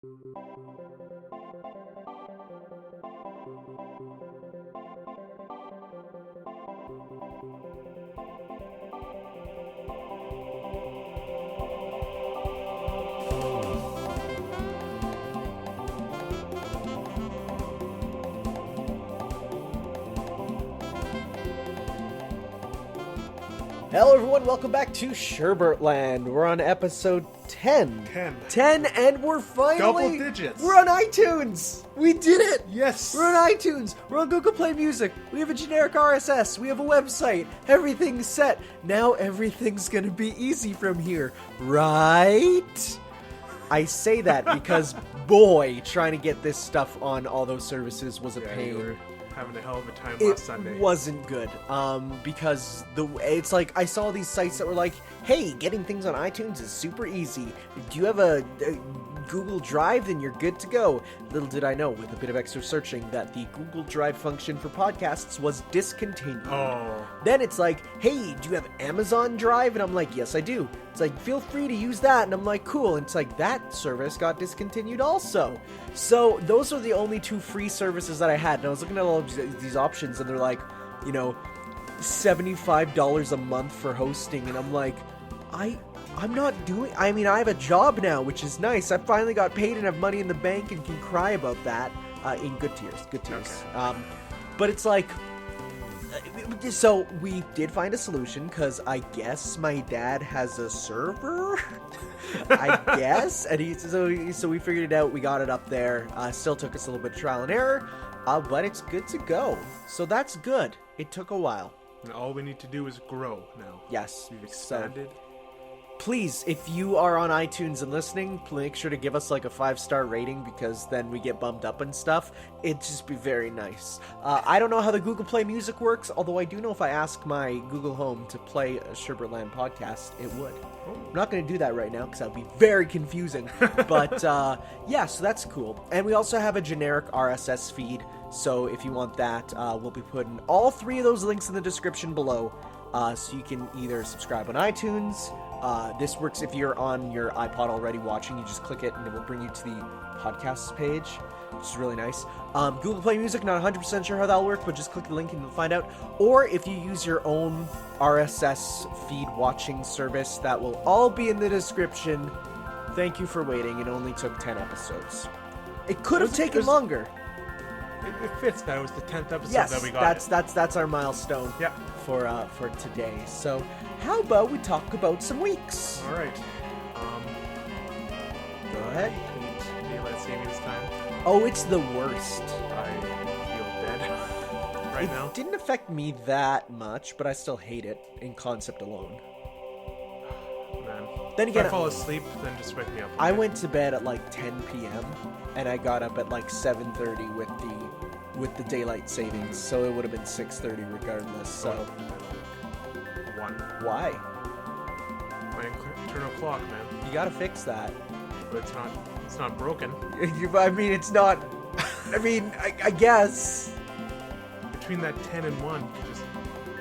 Hello everyone, welcome back to SherbertLand. We're on episode 10. 10, and we're finally... Double digits. We're on iTunes! We did it! Yes! We're on iTunes! We're on Google Play Music! We have a generic RSS! We have a website! Everything's set! Now everything's gonna be easy from here, right? I say that because, boy, trying to get this stuff on all those services was a pain. You were having a hell of a time last Sunday. It wasn't good, because it's like I saw these sites that were like, hey, getting things on iTunes is super easy. Do you have a Google Drive? Then you're good to go. Little did I know, with a bit of extra searching, that the Google Drive function for podcasts was discontinued. Oh. Then it's like, hey, do you have Amazon Drive? And I'm like, yes, I do. It's like, feel free to use that. And I'm like, cool. And it's like, that service got discontinued also. So those are the only two free services that I had. And I was looking at all of these options, and they're like, you know, $75 a month for hosting. And I'm like, I'm not doing... I mean, I have a job now, which is nice. I finally got paid and have money in the bank and can cry about that in good tears. Good tears. Okay. But it's like... So, we did find a solution, because I guess my dad has a server? I guess? And so we figured it out. We got it up there. Still took us a little bit of trial and error, but it's good to go. So that's good. It took a while. And all we need to do is grow now. Yes. We've expanded. So, please, if you are on iTunes and listening, make sure to give us like a 5-star rating, because then we get bumped up and stuff. It'd just be very nice. I don't know how the Google Play Music works, although I do know if I ask my Google Home to play a SherbertLand podcast, it would. Oh. I'm not going to do that right now, because that would be very confusing. But yeah, so that's cool. And we also have a generic RSS feed, so if you want that, we'll be putting all 3 of those links in the description below, so you can either subscribe on iTunes. This works if you're on your iPod already watching. You just click it and it will bring you to the podcasts page, which is really nice. Google Play Music, not 100% sure how that'll work, but just click the link and you'll find out. Or if you use your own RSS feed watching service, that will all be in the description. Thank you for waiting. It only took 10 episodes. It could have taken longer. It fits. That was the 10th episode that we got. That's our milestone. Yep. For today. So, how about we talk about some weeks? All right. Go ahead. I hate daylight savings time. Oh, it's the worst. I feel dead right now. It didn't affect me that much, but I still hate it in concept alone. Man. Then again, if I fall asleep, then just wake me up. I went to bed at like 10 p.m. and I got up at like 7:30 with the daylight savings, so it would have been 6:30 regardless. So 1. Why? My internal clock, man. You gotta fix that. But it's not broken. I mean, it's not. I mean, I guess. Between that 10 and 1, you just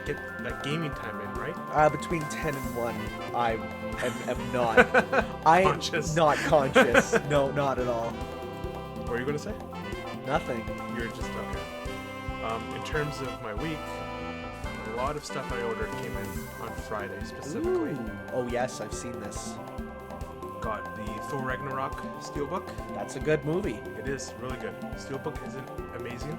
get that gaming time in, right? Between 10 and 1, I am not. I am Conscious. not conscious. No, not at all. What were you gonna say? Nothing. You're just okay. In terms of my week, a lot of stuff I ordered came in on Friday specifically. Ooh. Oh yes, I've seen this. Got the Thor Ragnarok Steelbook. That's a good movie. It is really good. Steelbook isn't amazing.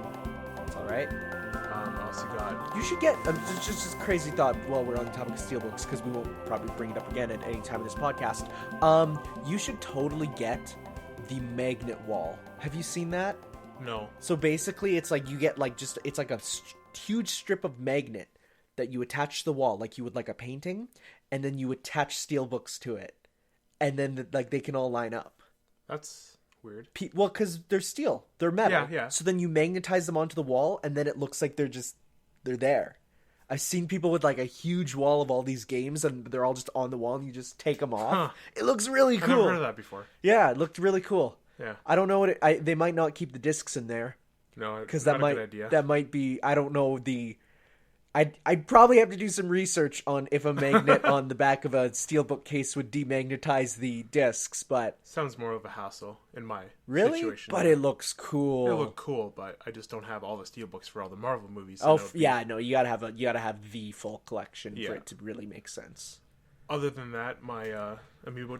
It's all right. I also got... You should get just a crazy thought while we're on the topic of steelbooks, because we won't probably bring it up again at any time in this podcast. You should totally get the magnet wall. Have you seen that? No. So basically, it's like you get like it's like a huge strip of magnet that you attach to the wall, like you would like a painting, and then you attach steelbooks to it, and then like they can all line up. That's weird. Well, because they're steel, they're metal. Yeah. So then you magnetize them onto the wall, and then it looks like they're there. I've seen people with like a huge wall of all these games, and they're all just on the wall, and you just take them off. Huh. It looks really cool. I've never heard of that before. Yeah, it looked really cool. Yeah. I don't know what they might not keep the discs in there. No, because that might that might be, I don't know, the I'd probably have to do some research on if a magnet on the back of a steelbook case would demagnetize the discs, but... Sounds more of a hassle in my Really? situation. But it looks cool. It look cool, but I just don't have all the steelbooks for all the Marvel movies. So no, you gotta have the full collection for it to really make sense. Other than that, my amiibo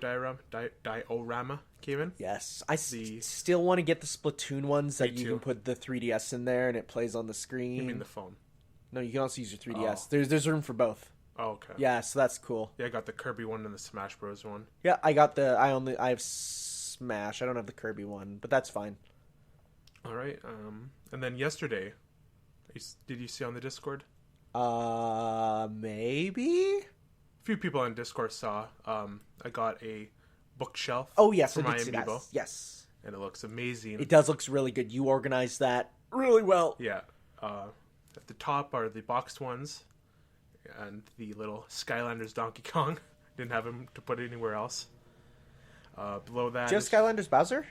diorama came in. Yes, I still want to get the Splatoon ones that you can put the 3DS in there and it plays on the screen. You mean the phone? No, you can also use your 3DS. There's room for both. Oh, okay. Yeah, so that's cool. Yeah, I got the Kirby one and the Smash Bros one. Yeah, I have Smash. I don't have the Kirby one, but that's fine. All right. And then yesterday, did you see on the Discord? Maybe. A few people on Discord saw. I got a bookshelf. Oh yes, for I my did see that. amiibo. Yes, and it looks amazing. It does look really good. You organized that really well. Yeah. At the top are the boxed ones, and the little Skylanders Donkey Kong. Didn't have him to put it anywhere else. Below that, just Skylanders Bowser.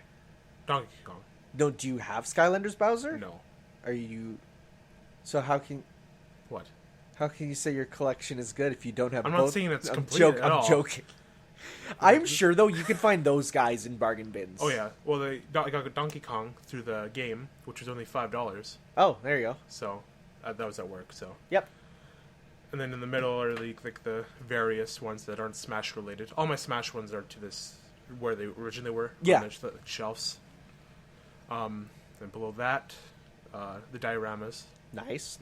Donkey Kong. No, do you have Skylanders Bowser? No. Are you? So how can? What? How can you say your collection is good if you don't have? I'm both? not saying it's complete at all. I'm joking. I'm sure though you can find those guys in bargain bins. Oh yeah. Well, I got Donkey Kong through the game, which was only $5. Oh, there you go. So that was at work. So. Yep. And then in the middle are the various ones that aren't Smash related. All my Smash ones are to this where they originally were. Yeah. On the shelves. And below that, the dioramas. Nice.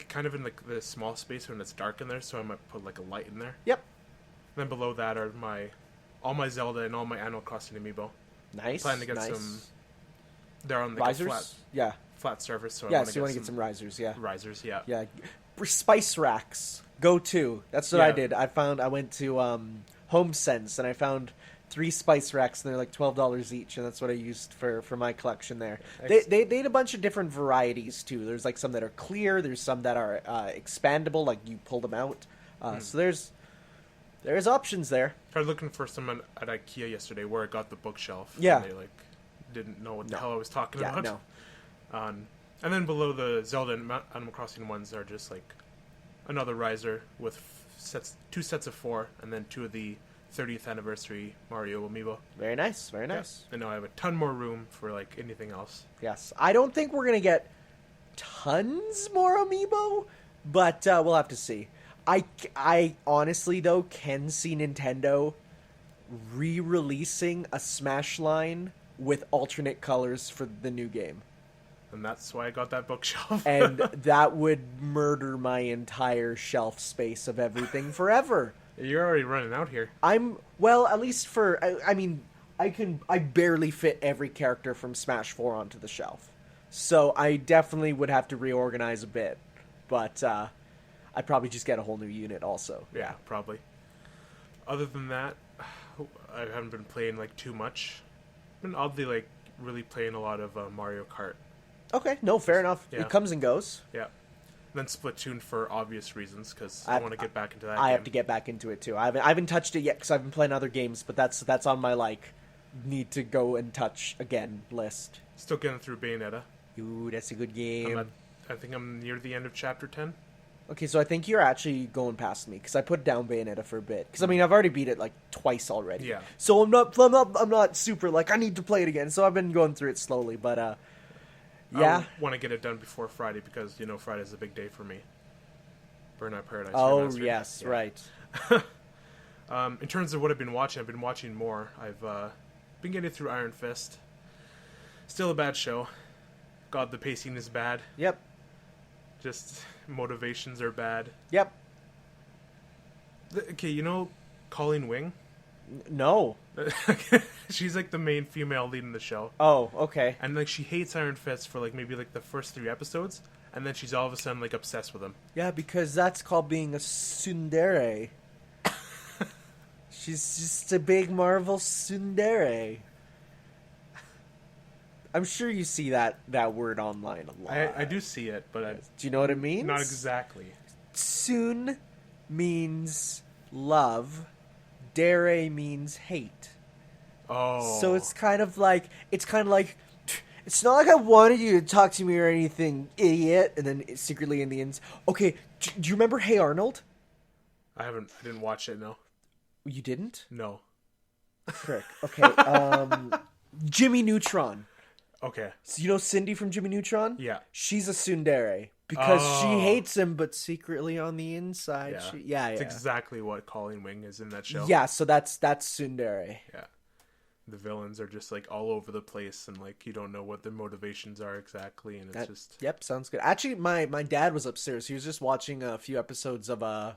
Kind of in the small space when it's dark in there, so I might put like a light in there. Yep. And then below that are all my Zelda and all my Animal Crossing amiibo. Nice. Planning to get some. They're on risers. Flat surface. So you want to get some risers. Yeah. Risers. Yeah. Yeah. Spice racks. Go to. That's what I did. I went to HomeSense and I found 3 spice racks and they're like $12 each, and that's what I used for my collection there. They had a bunch of different varieties too. There's like some that are clear, there's some that are expandable, like you pull them out. So there's options there. I was looking for someone at IKEA yesterday where I got the bookshelf. Yeah. And they didn't know what the hell I was talking about. No. And then below the Zelda and Animal Crossing ones are just like another riser with 2 sets of 4, and then 2 of the 30th anniversary Mario amiibo. Very nice. Yeah. And now I have a ton more room for like anything else. Yes. I don't think we're gonna get tons more amiibo, but we'll have to see. I honestly though can see Nintendo re-releasing a Smash line with alternate colors for the new game. And that's why I got that bookshelf. And that would murder my entire shelf space of everything forever. You're already running out here. At least for, I barely fit every character from Smash 4 onto the shelf. So I definitely would have to reorganize a bit. But I'd probably just get a whole new unit also. Yeah, probably. Other than that, I haven't been playing too much. I've been oddly really playing a lot of Mario Kart. Okay, no, fair enough. Yeah. It comes and goes. Yeah. And then Splatoon for obvious reasons, because I want to get back into that game. I have to get back into it too. I haven't touched it yet because I've been playing other games, but that's on my need to go and touch again list. Still getting through Bayonetta. Ooh, that's a good game. I think I'm near the end of chapter 10. Okay, so I think you're actually going past me because I put down Bayonetta for a bit. Because I've already beat it twice already. Yeah. So I'm not super I need to play it again. So I've been going through it slowly, but yeah. I want to get it done before Friday because Friday's a big day for me. Burnout Paradise. Oh yes, yeah. Right. In terms of what I've been watching more. I've been getting through Iron Fist. Still a bad show. God, the pacing is bad. Yep. Just motivations are bad. Yep. Okay, Colleen Wing? No. She's the main female lead in the show. Oh, okay. And she hates Iron Fist for maybe the first 3 episodes, and then she's all of a sudden obsessed with him. Yeah, because that's called being a tsundere. She's just a big Marvel tsundere. I'm sure you see that word online a lot. I do see it, but do you know what it means? Not exactly. Tsun means love. Dere means hate. Oh. So it's kind of like It's not like I wanted you to talk to me or anything, idiot. And then secretly in the ends. Okay, do you remember Hey Arnold? I didn't watch it, no. You didn't? No. Frick. Okay, Jimmy Neutron. Okay. So you know Cindy from Jimmy Neutron? Yeah. She's a tsundere. Because she hates him, but secretly on the inside, It's exactly what Colleen Wing is in that show. Yeah, so that's tsundere. Yeah. The villains are just like all over the place, and like you don't know what their motivations are exactly, and it's just... Yep, sounds good. Actually, my dad was upstairs. He was just watching a few episodes of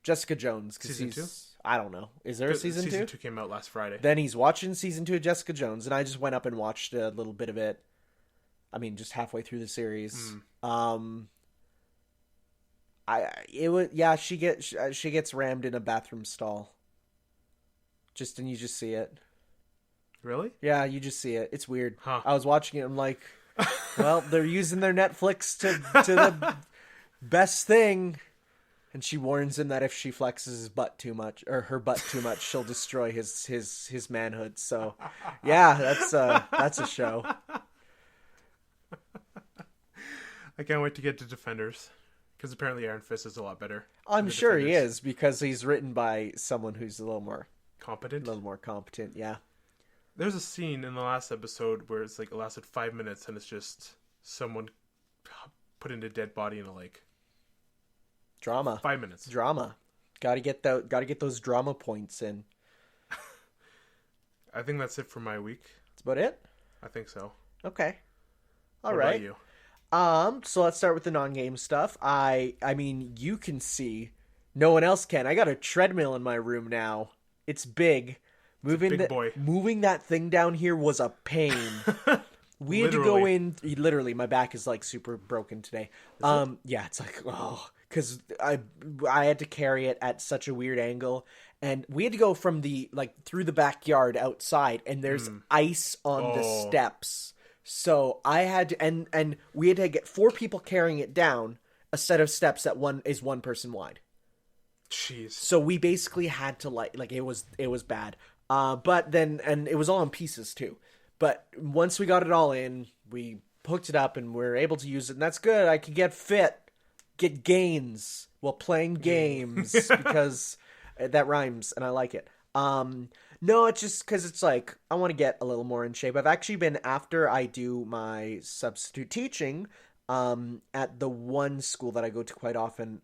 Jessica Jones. Season 2? I don't know. Is there a season 2? Season 2 came out last Friday. Then he's watching season 2 of Jessica Jones, and I just went up and watched a little bit of it. I mean, just halfway through the series. She gets rammed in a bathroom stall. And you just see it. Really? Yeah, you just see it. It's weird. Huh. I was watching it. I'm like, well, they're using their Netflix to the best thing. And she warns him that if she flexes his butt too much, or her butt too much, she'll destroy his manhood. So, yeah, that's a show. I can't wait to get to Defenders, because apparently Iron Fist is a lot better. I'm sure he is, because he's written by someone who's a little more competent. Yeah. There's a scene in the last episode where it's like it lasted 5 minutes, and it's just someone putting a dead body in a lake. Drama. 5 minutes. Drama. Gotta get those drama points in. I think that's it for my week. That's about it? I think so. Okay. All what right. about you? So let's start with the non-game stuff. I mean, you can see. No one else can. I got a treadmill in my room now. It's big. Moving that thing down here was a pain. We had to go in. Literally, my back is like super broken today. Yeah, it's like, because I had to carry it at such a weird angle, and we had to go from through the backyard outside, and there's ice on the steps. So I had to, and we had to get 4 people carrying it down a set of steps that is one person wide. Jeez. So we basically had to it was bad. But then, and it was all in pieces too. But once we got it all in, we hooked it up and we're able to use it, and that's good. I could get gains while playing games because that rhymes and I like it. No, it's just because it's like, I want to get a little more in shape. I've actually been, after I do my substitute teaching, at the one school that I go to quite often,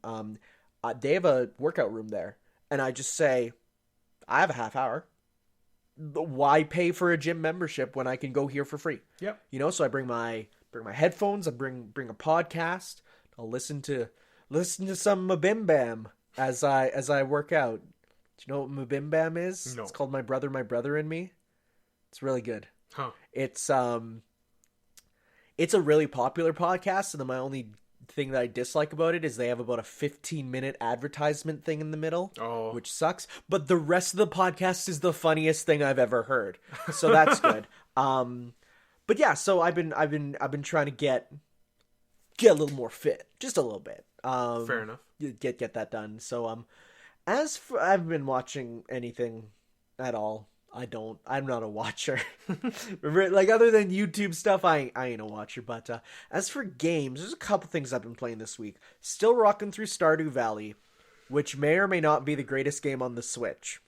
they have a workout room there. And I just say, I have a half hour. Why pay for a gym membership when I can go here for free? Yep. You know, so I bring my headphones, I bring a podcast. I'll listen to some Mabim Bam as I work out. Do you know what Mabim Bam is? No. It's called My Brother and Me. It's really good. Huh. It's a really popular podcast, and then my only thing that I dislike about it is they have about a 15-minute advertisement thing in the middle, which sucks. But the rest of the podcast is the funniest thing I've ever heard, so that's good. But yeah, so I've been trying to get a little more fit, just a little bit. Fair enough. Get that done. So as for, I haven't been watching anything at all. I'm not a watcher. Like, other than YouTube stuff, I ain't a watcher. But as for games, there's a couple things I've been playing this week. Still rocking through Stardew Valley, which may or may not be the greatest game on the Switch.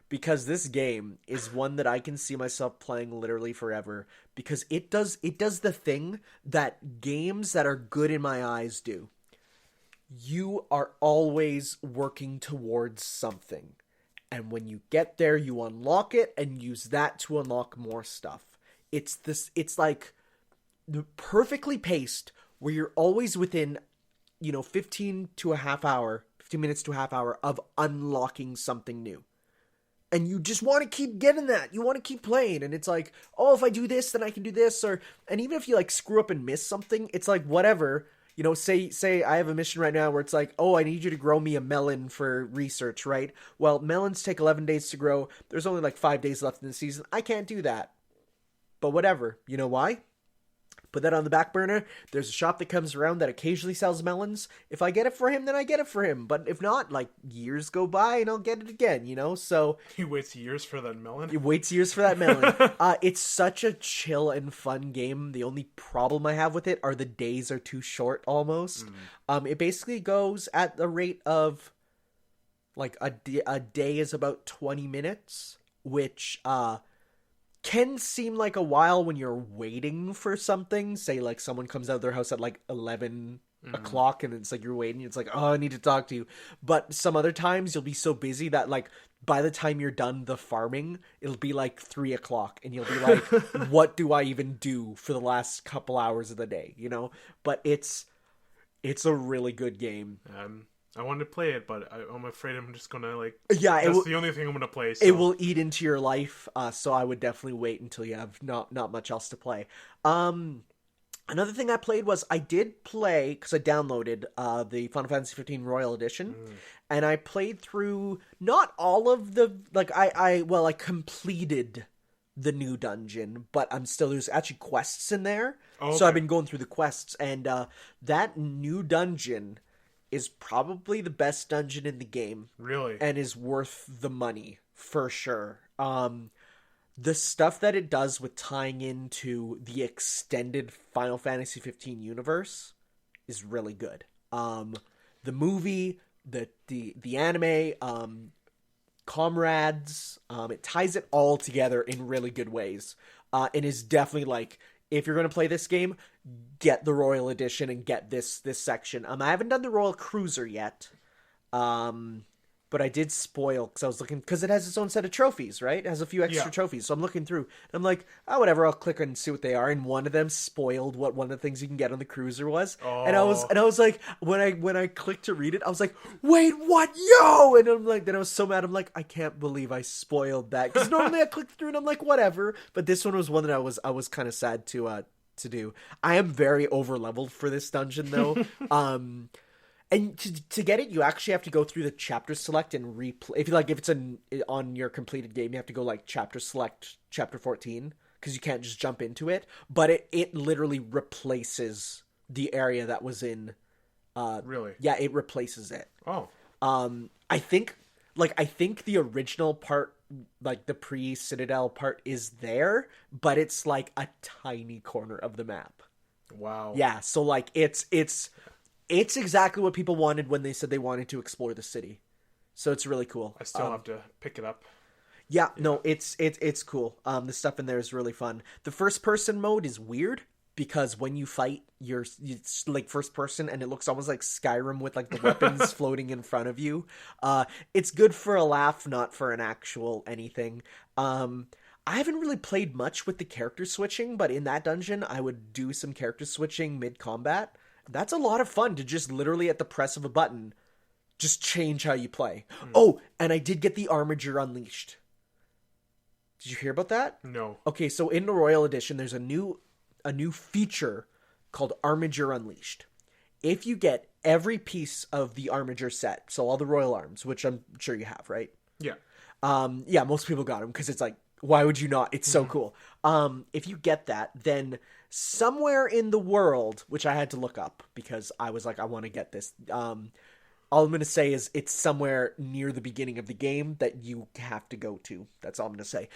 Because this game is one that I can see myself playing literally forever. Because it does the thing that games that are good in my eyes do. You are always working towards something. And when you get there, you unlock it and use that to unlock more stuff. It's like perfectly paced where you're always within, 15 minutes to a half hour of unlocking something new. And you just want to keep getting that. You want to keep playing. And it's like, if I do this, then I can do this. And even if you screw up and miss something, it's like, whatever. Say I have a mission right now where it's like, I need you to grow me a melon for research, right? Well, melons take 11 days to grow. There's only 5 days left in the season. I can't do that. But whatever. You know why? Put that on the back burner. There's a shop that comes around that occasionally sells melons. If I get it for him, then I get it for him. But if not, like, years go by and I'll get it again, you know? So He waits years for that melon. he waits years for that melon. It's such a chill and fun game. The only problem I have with it are the days are too short almost. It basically goes at the rate of, like, a day is about 20 minutes, which can seem like a while when you're waiting for something. Say, like, someone comes out of their house at, like, 11 o'clock, and it's like you're waiting. It's like, oh, I need to talk to you. But some other times you'll be so busy that, like, by the time you're done the farming, it'll be, like, 3 o'clock, and you'll be like, what do I even do for the last couple hours of the day, you know? But it's a really good game. I wanted to play it, but I'm afraid I'm just gonna, like... Yeah, that's the only thing I'm gonna play, so. It will eat into your life, so I would definitely wait until you have not much else to play. Another thing I played was, I did play, because I downloaded the Final Fantasy 15 Royal Edition, and I played through not all of the, like, I completed the new dungeon, but there's actually quests in there, so I've been going through the quests, and that new dungeon is probably the best dungeon in the game. Really? And is worth the money, for sure. The stuff that it does with tying into the extended Final Fantasy 15 universe is really good. The movie, the anime, comrades, it ties it all together in really good ways. And is definitely, like, if you're going to play this game, get the Royal Edition and get this section. I haven't done the Royal Cruiser yet. But I did spoil, because I was looking, because it has its own set of trophies, right? It has a few extra trophies. So I'm looking through, and I'm like, oh, whatever, I'll click and see what they are. And one of them spoiled what one of the things you can get on the Cruiser was. Oh. And I was like, when I clicked to read it, I was like, wait, what? Yo! And I'm like, then I was so mad. I'm like, I can't believe I spoiled that. Because normally I click through and I'm like, whatever. But this one was one that I was kind of sad to do. I am very over leveled for this dungeon though. And to get it, you actually have to go through the chapter select and replay. If it's on your completed game, you have to go, like, chapter select, chapter 14, because you can't just jump into it. But it literally replaces the area that was in. Really? Yeah, it replaces it. Oh. I think the original part, like the pre-Citadel part, is there, but it's like a tiny corner of the map. Wow. Yeah, so, like, it's exactly what people wanted when they said they wanted to explore the city. So it's really cool. I still have to pick it up. Yeah, no, it's cool. The stuff in there is really fun. The first person mode is weird because when you fight, it's like first person and it looks almost like Skyrim with, like, the weapons floating in front of you. It's good for a laugh, not for an actual anything. I haven't really played much with the character switching, but in that dungeon, I would do some character switching mid-combat. That's a lot of fun to just literally at the press of a button, just change how you play. Oh, and I did get the Armiger Unleashed. Did you hear about that? No. Okay, so in the Royal Edition, there's a new feature called Armiger Unleashed. If you get every piece of the Armiger set, so all the Royal Arms, which I'm sure you have, right? Yeah. Yeah, most people got them because it's like, why would you not? It's so cool. If you get that, then somewhere in the world, which I had to look up because I was like, I want to get this. All I'm going to say is it's somewhere near the beginning of the game that you have to go to. That's all I'm going to say.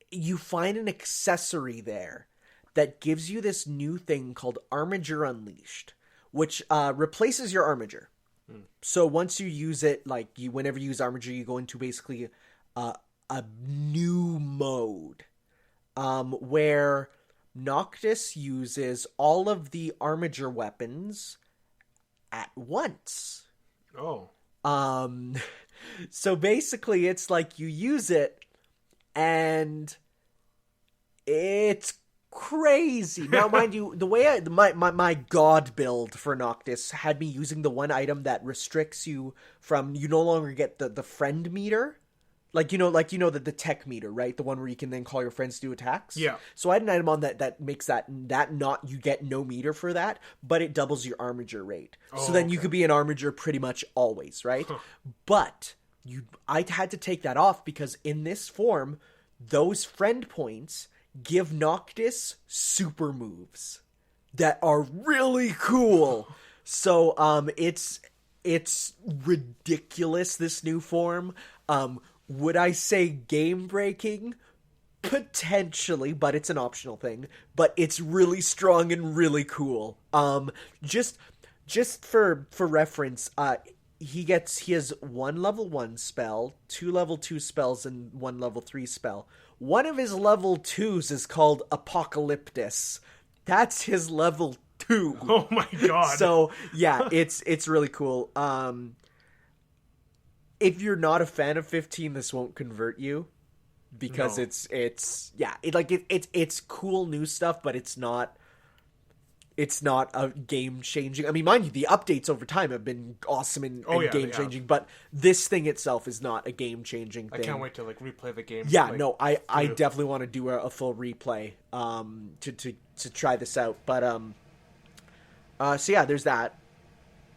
You find an accessory there that gives you this new thing called Armiger Unleashed, which replaces your Armiger. So once you use it, like whenever you use Armiger, you go into basically a new mode where Noctis uses all of the Armiger weapons at once. Oh. So basically it's like you use it and it's crazy. Now, mind you, the way my god build for Noctis had me using the one item that restricts you from, you no longer get the friend meter. Like, you know, the tech meter, right? The one where you can then call your friends to do attacks. Yeah. So I had an item on that makes that not, you get no meter for that, but it doubles your Armiger rate. So then you could be an Armiger pretty much always, right? Huh. But I had to take that off because in this form, those friend points give Noctis super moves that are really cool. So it's ridiculous, this new form. Would I say game breaking? Potentially, but it's an optional thing. But it's really strong and really cool. Just for reference, he has 1 level 1 spell, 2 level 2 spells, and 1 level 3 spell. One of his level 2s is called Apocalyptus. That's his level 2. Oh my god. So, yeah, it's really cool. If you're not a fan of 15, this won't convert you. Because No. it's cool new stuff, but it's not a game changing. I mean, mind you, the updates over time have been awesome and game changing, but this thing itself is not a game changing thing. I can't wait to replay the game. Yeah, no, I definitely want to do a full replay to try this out. But so yeah, there's that.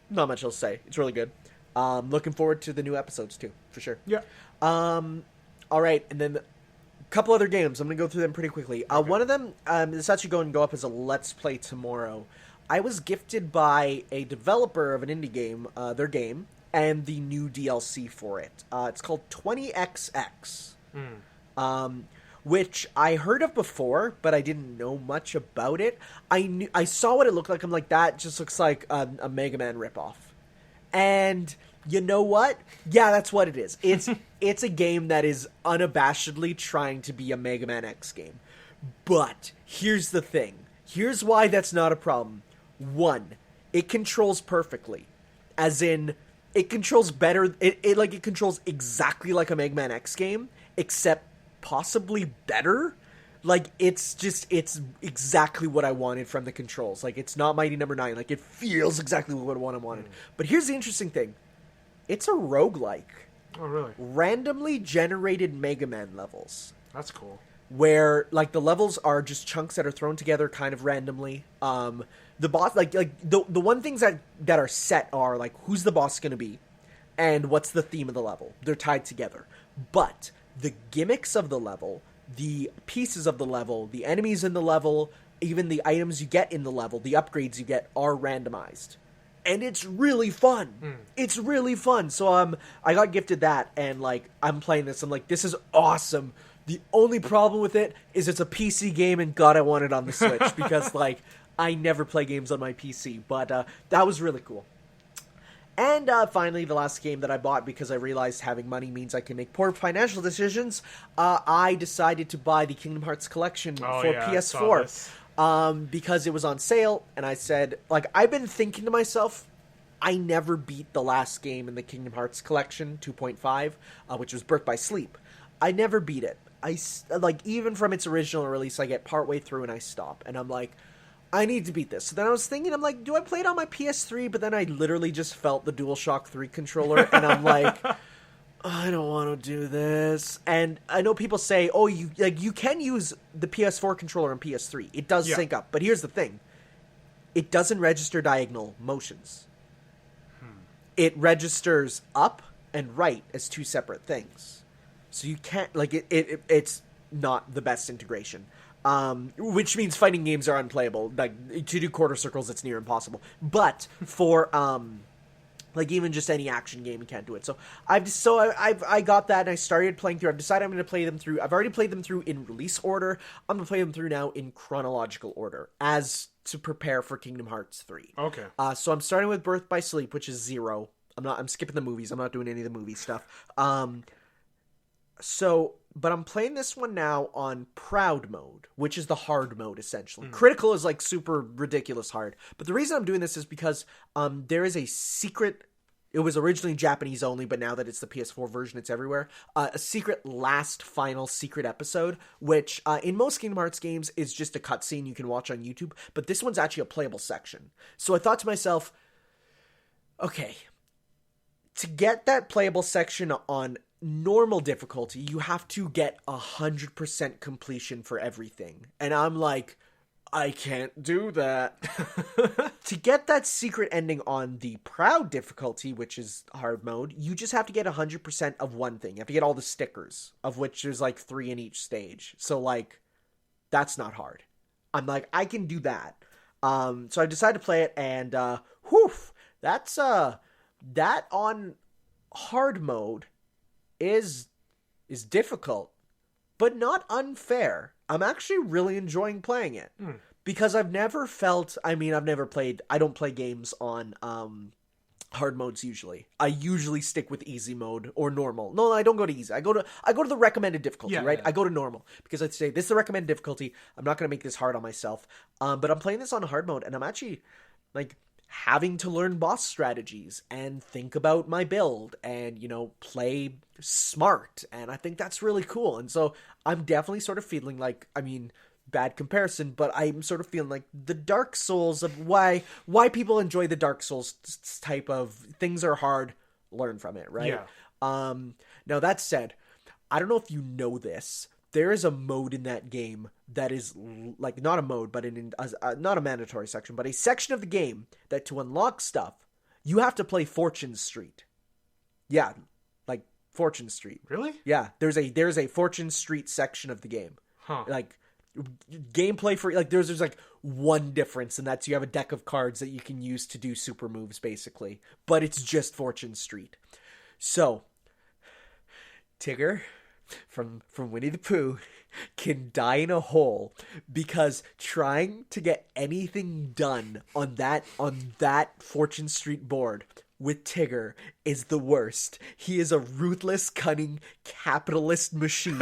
Not much else to say. It's really good. Looking forward to the new episodes too, for sure. Yeah. All right, and then a couple other games. I'm going to go through them pretty quickly. Okay. One of them is actually going to go up as a Let's Play tomorrow. I was gifted by a developer of an indie game, their game, and the new DLC for it. It's called 20XX, which I heard of before, but I didn't know much about it. I saw what it looked like. I'm like, that just looks like a Mega Man ripoff. And you know what? Yeah, that's what it is. It's a game that is unabashedly trying to be a Mega Man X game. But here's the thing. Here's why that's not a problem. 1, it controls perfectly. As in, it controls better. It controls exactly like a Mega Man X game, except possibly better. It's exactly what I wanted from the controls. It's not Mighty Number 9. It feels exactly what I wanted. But here's the interesting thing. It's a roguelike. Oh, really? Randomly generated Mega Man levels. That's cool. Where, the levels are just chunks that are thrown together kind of randomly. The boss, the one things that are set are, who's the boss going to be? And what's the theme of the level? They're tied together. But the gimmicks of the level, the pieces of the level, the enemies in the level, even the items you get in the level, the upgrades you get are randomized. And it's really fun. It's really fun. So I got gifted that, and I'm playing this. I'm like, this is awesome. The only problem with it is it's a PC game, and God, I want it on the Switch because I never play games on my PC. But that was really cool. And finally, the last game that I bought because I realized having money means I can make poor financial decisions. I decided to buy the Kingdom Hearts collection for PS4. Because it was on sale, and I said, I've been thinking to myself, I never beat the last game in the Kingdom Hearts collection, 2.5, which was Birth by Sleep. I never beat it. Even from its original release, I get partway through and I stop, and I'm like, I need to beat this. So then I was thinking, I'm like, do I play it on my PS3? But then I literally just felt the DualShock 3 controller, and I'm like, I don't want to do this. And I know people say, oh, you can use the PS4 controller on PS3. It does sync up. But here's the thing. It doesn't register diagonal motions. It registers up and right as two separate things. So you can't, it's not the best integration. Which means fighting games are unplayable. To do quarter circles, it's near impossible. But for, even just any action game, you can't do it. So I got that and I started playing through. I've decided I'm going to play them through. I've already played them through in release order. I'm going to play them through now in chronological order as to prepare for Kingdom Hearts 3. Okay. So I'm starting with Birth by Sleep, which is 0. I'm skipping the movies. I'm not doing any of the movie stuff. But I'm playing this one now on Proud mode, which is the hard mode, essentially. Critical is, super ridiculous hard. But the reason I'm doing this is because there is a secret... It was originally Japanese only, but now that it's the PS4 version, it's everywhere. A secret last final secret episode, which in most Kingdom Hearts games is just a cutscene you can watch on YouTube. But this one's actually a playable section. So I thought to myself, okay, to get that playable section on normal difficulty, you have to get 100% completion for everything. And I'm like, I can't do that. To get that secret ending on the Proud difficulty, which is hard mode, you just have to get 100% of one thing. You have to get all the stickers, of which there's 3 in each stage. So that's not hard. I'm like, I can do that. So I decided to play it, and whew, that's that on hard mode is difficult, but not unfair. I'm actually really enjoying playing it because I've never felt. I mean, I've never played. I don't play games on hard modes usually. I usually stick with easy mode or normal. No, I don't go to easy. I go to the recommended difficulty, right? Yeah. I go to normal because I say this is the recommended difficulty. I'm not going to make this hard on myself. But I'm playing this on hard mode, and I'm actually like having to learn boss strategies and think about my build and, you know, play smart. And I think that's really cool. And so I'm definitely sort of feeling like, I mean, bad comparison, but I'm sort of feeling like the Dark Souls of why people enjoy the Dark Souls type of things are hard, learn from it, right? Yeah. Now that said, I don't know if you know this, there is a mode in that game that is like not a mode, but not a mandatory section, but a section of the game that to unlock stuff, you have to play Fortune Street. Yeah, like Fortune Street. Really? Yeah, there's a Fortune Street section of the game. Huh. Like gameplay for like there's like one difference, and that's you have a deck of cards that you can use to do super moves basically, but it's just Fortune Street. So Tigger from Winnie the Pooh can die in a hole because trying to get anything done on that Fortune Street board with Tigger is the worst. He is a ruthless, cunning, capitalist machine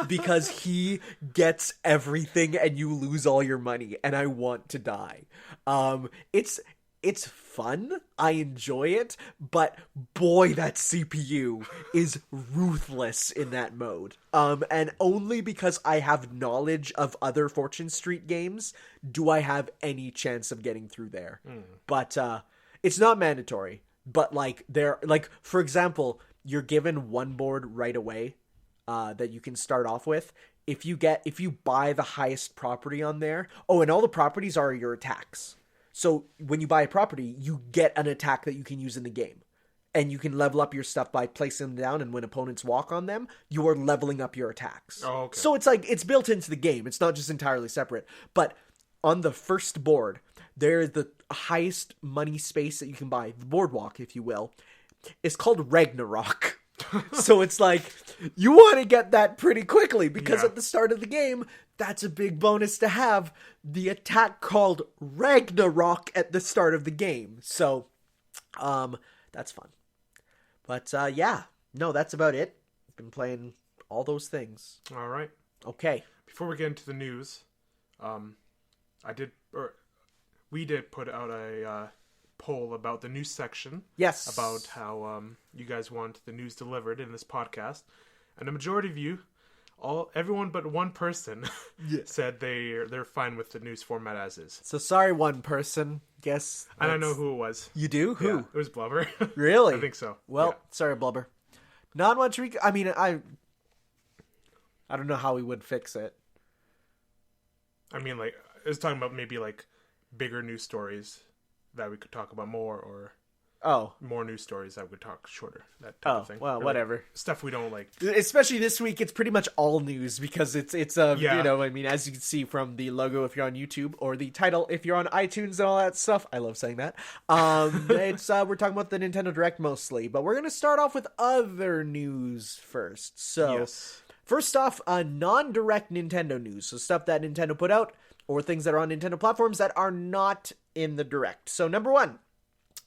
because he gets everything and you lose all your money, and I want to die. It's fun. I enjoy it, but boy, that CPU is ruthless in that mode. And only because I have knowledge of other Fortune Street games do I have any chance of getting through there. But it's not mandatory. But like for example, you're given one board right away that you can start off with. If you buy the highest property on there, and all the properties are your attacks. So when you buy a property, you get an attack that you can use in the game. And you can level up your stuff by placing them down, and when opponents walk on them, you are leveling up your attacks. Oh, okay. So it's like, it's built into the game. It's not just entirely separate. But on the first board, there is the highest money space that you can buy, the boardwalk, if you will. It's called Ragnarok. So it's like, you want to get that pretty quickly, because at the start of the game, that's a big bonus to have the attack called Ragnarok at the start of the game. So, that's fun. But, yeah. No, that's about it. I've been playing all those things. All right. Okay. Before we get into the news, we did put out a poll about the news section. Yes. About how you guys want the news delivered in this podcast. And the majority of you, everyone but one person, said they're fine with the news format as is. So sorry, one person. Guess. I don't know who it was. You do? Who? Yeah, it was Blubber. Really? I think so. Well, sorry, Blubber. Not much. I don't know how we would fix it. I mean, like, I was talking about maybe like bigger news stories that we could talk about more, or more news stories that we could talk shorter. That type of thing. Well, or whatever. Like stuff we don't like. Especially this week, it's pretty much all news because it's you know, I mean, as you can see from the logo if you're on YouTube, or the title if you're on iTunes and all that stuff. I love saying that. It's we're talking about the Nintendo Direct mostly, but we're gonna start off with other news first. So first off, non-direct Nintendo news, so stuff that Nintendo put out or things that are on Nintendo platforms that are not in the Direct. So number one,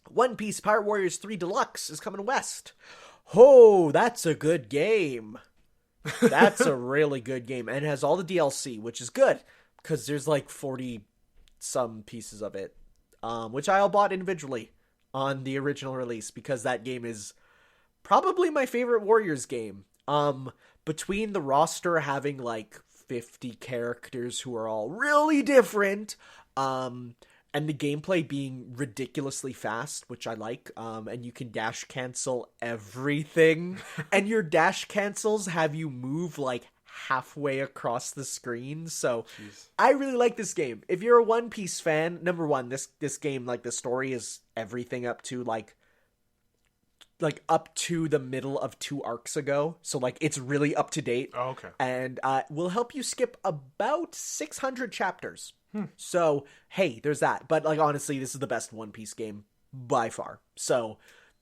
One Piece Pirate Warriors 3 Deluxe is coming west. Oh, that's a good game. That's a really good game. And it has all the DLC, which is good, because there's like 40-some pieces of it, which I all bought individually on the original release, because that game is probably my favorite Warriors game. Between the roster having like 50 characters who are all really different, and the gameplay being ridiculously fast, which I like, and you can dash cancel everything, and your dash cancels have you move like halfway across the screen, so I really like this game. If you're a One Piece fan, number one, this game, like, the story is everything up to like like up to the middle of 2 arcs ago. So like it's really up to date. Oh, okay. And will help you skip about 600 chapters. So, hey, there's that. But like honestly, this is the best One Piece game by far. So,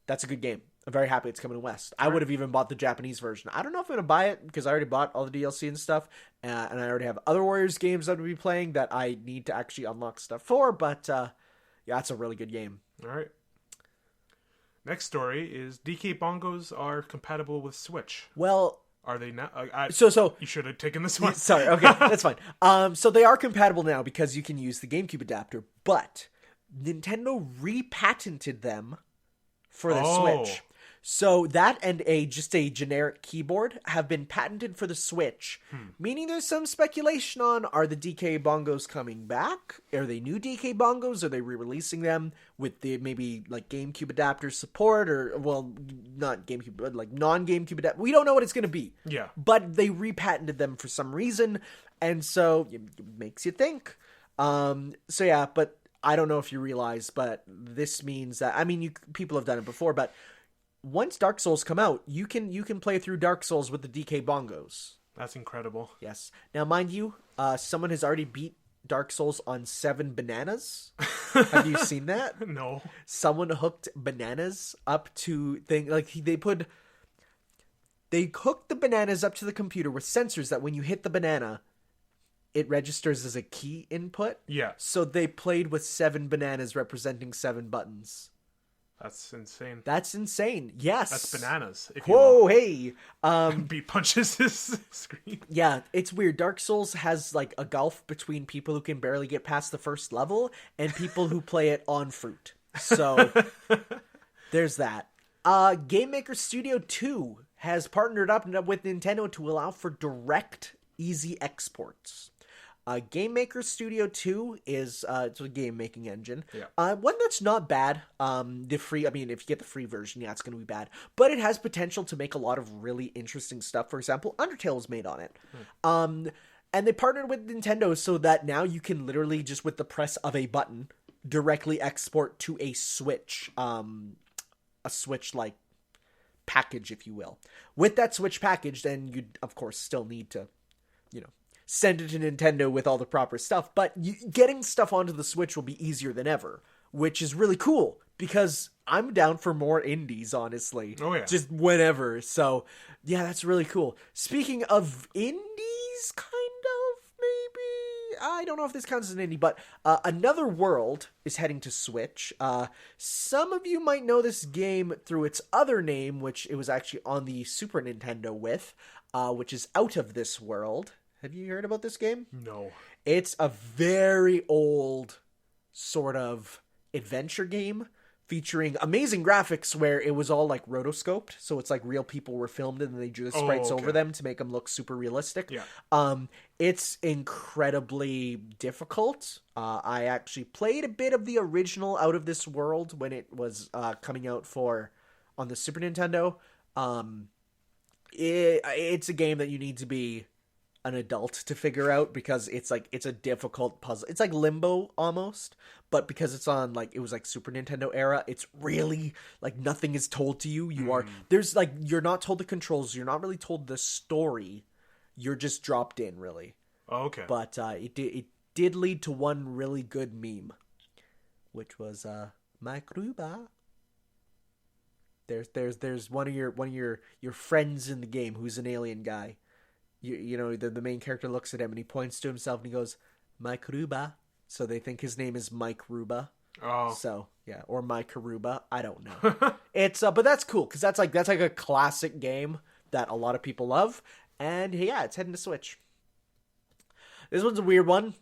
that's a good game. I'm very happy it's coming to West. I would have even bought the Japanese version. I don't know if I'm going to buy it because I already bought all the DLC and stuff. And I already have other Warriors games I'm going to be playing that I need to actually unlock stuff for. But yeah, it's a really good game. All right. Next story is DK Bongos are compatible with Switch. Well, are they not? So you should have taken this one. Sorry. Okay, that's fine. So they are compatible now because you can use the GameCube adapter, but Nintendo repatented them for the Switch. So that and just a generic keyboard have been patented for the Switch, meaning there's some speculation on, are the DK Bongos coming back? Are they new DK Bongos? Are they re-releasing them with the maybe like GameCube adapter support, or well, not GameCube, but like non-GameCube adapter? We don't know what it's going to be. Yeah. But they repatented them for some reason, and so it makes you think. So yeah, but I don't know if you realize, but this means that, I mean, people have done it before, but once Dark Souls come out, you can play through Dark Souls with the DK Bongos. That's incredible. Yes. Now, mind you, someone has already beat Dark Souls on 7 bananas. Have you seen that? No. Someone hooked bananas up to they hooked the bananas up to the computer with sensors that when you hit the banana, it registers as a key input. Yeah. So they played with 7 bananas representing 7 buttons. That's insane. That's insane. Yes. That's bananas. Whoa, hey. Beat punches his screen. Yeah, it's weird. Dark Souls has like a gulf between people who can barely get past the first level and people who play it on fruit. So there's that. GameMaker Studio 2 has partnered up with Nintendo to allow for direct, easy exports. GameMaker Studio 2 is it's a game-making engine. Yeah. One that's not bad. If you get the free version, yeah, it's going to be bad. But it has potential to make a lot of really interesting stuff. For example, Undertale is made on it. And they partnered with Nintendo so that now you can literally just with the press of a button directly export to a Switch. A Switch-like package, if you will. With that Switch package, then you'd, of course, still need to, send it to Nintendo with all the proper stuff, but getting stuff onto the Switch will be easier than ever, which is really cool, because I'm down for more indies, honestly. Oh, yeah. Just whenever. So, yeah, that's really cool. Speaking of indies, kind of, maybe? I don't know if this counts as an indie, but Another World is heading to Switch. Some of you might know this game through its other name, which it was actually on the Super Nintendo with, which is Out of This World. Have you heard about this game? No. It's a very old sort of adventure game featuring amazing graphics where it was all like rotoscoped. So it's like real people were filmed and then they drew the sprites over them to make them look super realistic. Yeah. It's incredibly difficult. I actually played a bit of the original Out of This World when it was coming out on the Super Nintendo. It's a game that you need to be an adult to figure out because it's a difficult puzzle. It's like Limbo almost, but because it's on it was like Super Nintendo era, it's really like nothing is told to you. You're not told the controls, you're not really told the story. You're just dropped in, really. Oh, okay. But it did lead to one really good meme, which was Mike Ruba. There's one of your friends in the game who's an alien guy. The main character looks at him and he points to himself and he goes, Mike Ruba. So they think his name is Mike Ruba. Oh. So, yeah. Or Mike Ruba. I don't know. It's, but that's cool. Cause that's like a classic game that a lot of people love. And yeah, it's heading to Switch. This one's a weird one.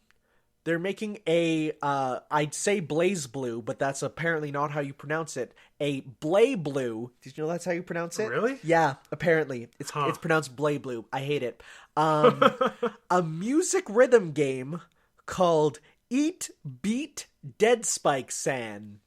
They're making I'd say Blazblue, but that's apparently not how you pronounce it. A Blazblue. Did you know that's how you pronounce it? Really? Yeah, apparently. It's pronounced Blazblue. I hate it. A music rhythm game called Eat Beat Deadspike-San.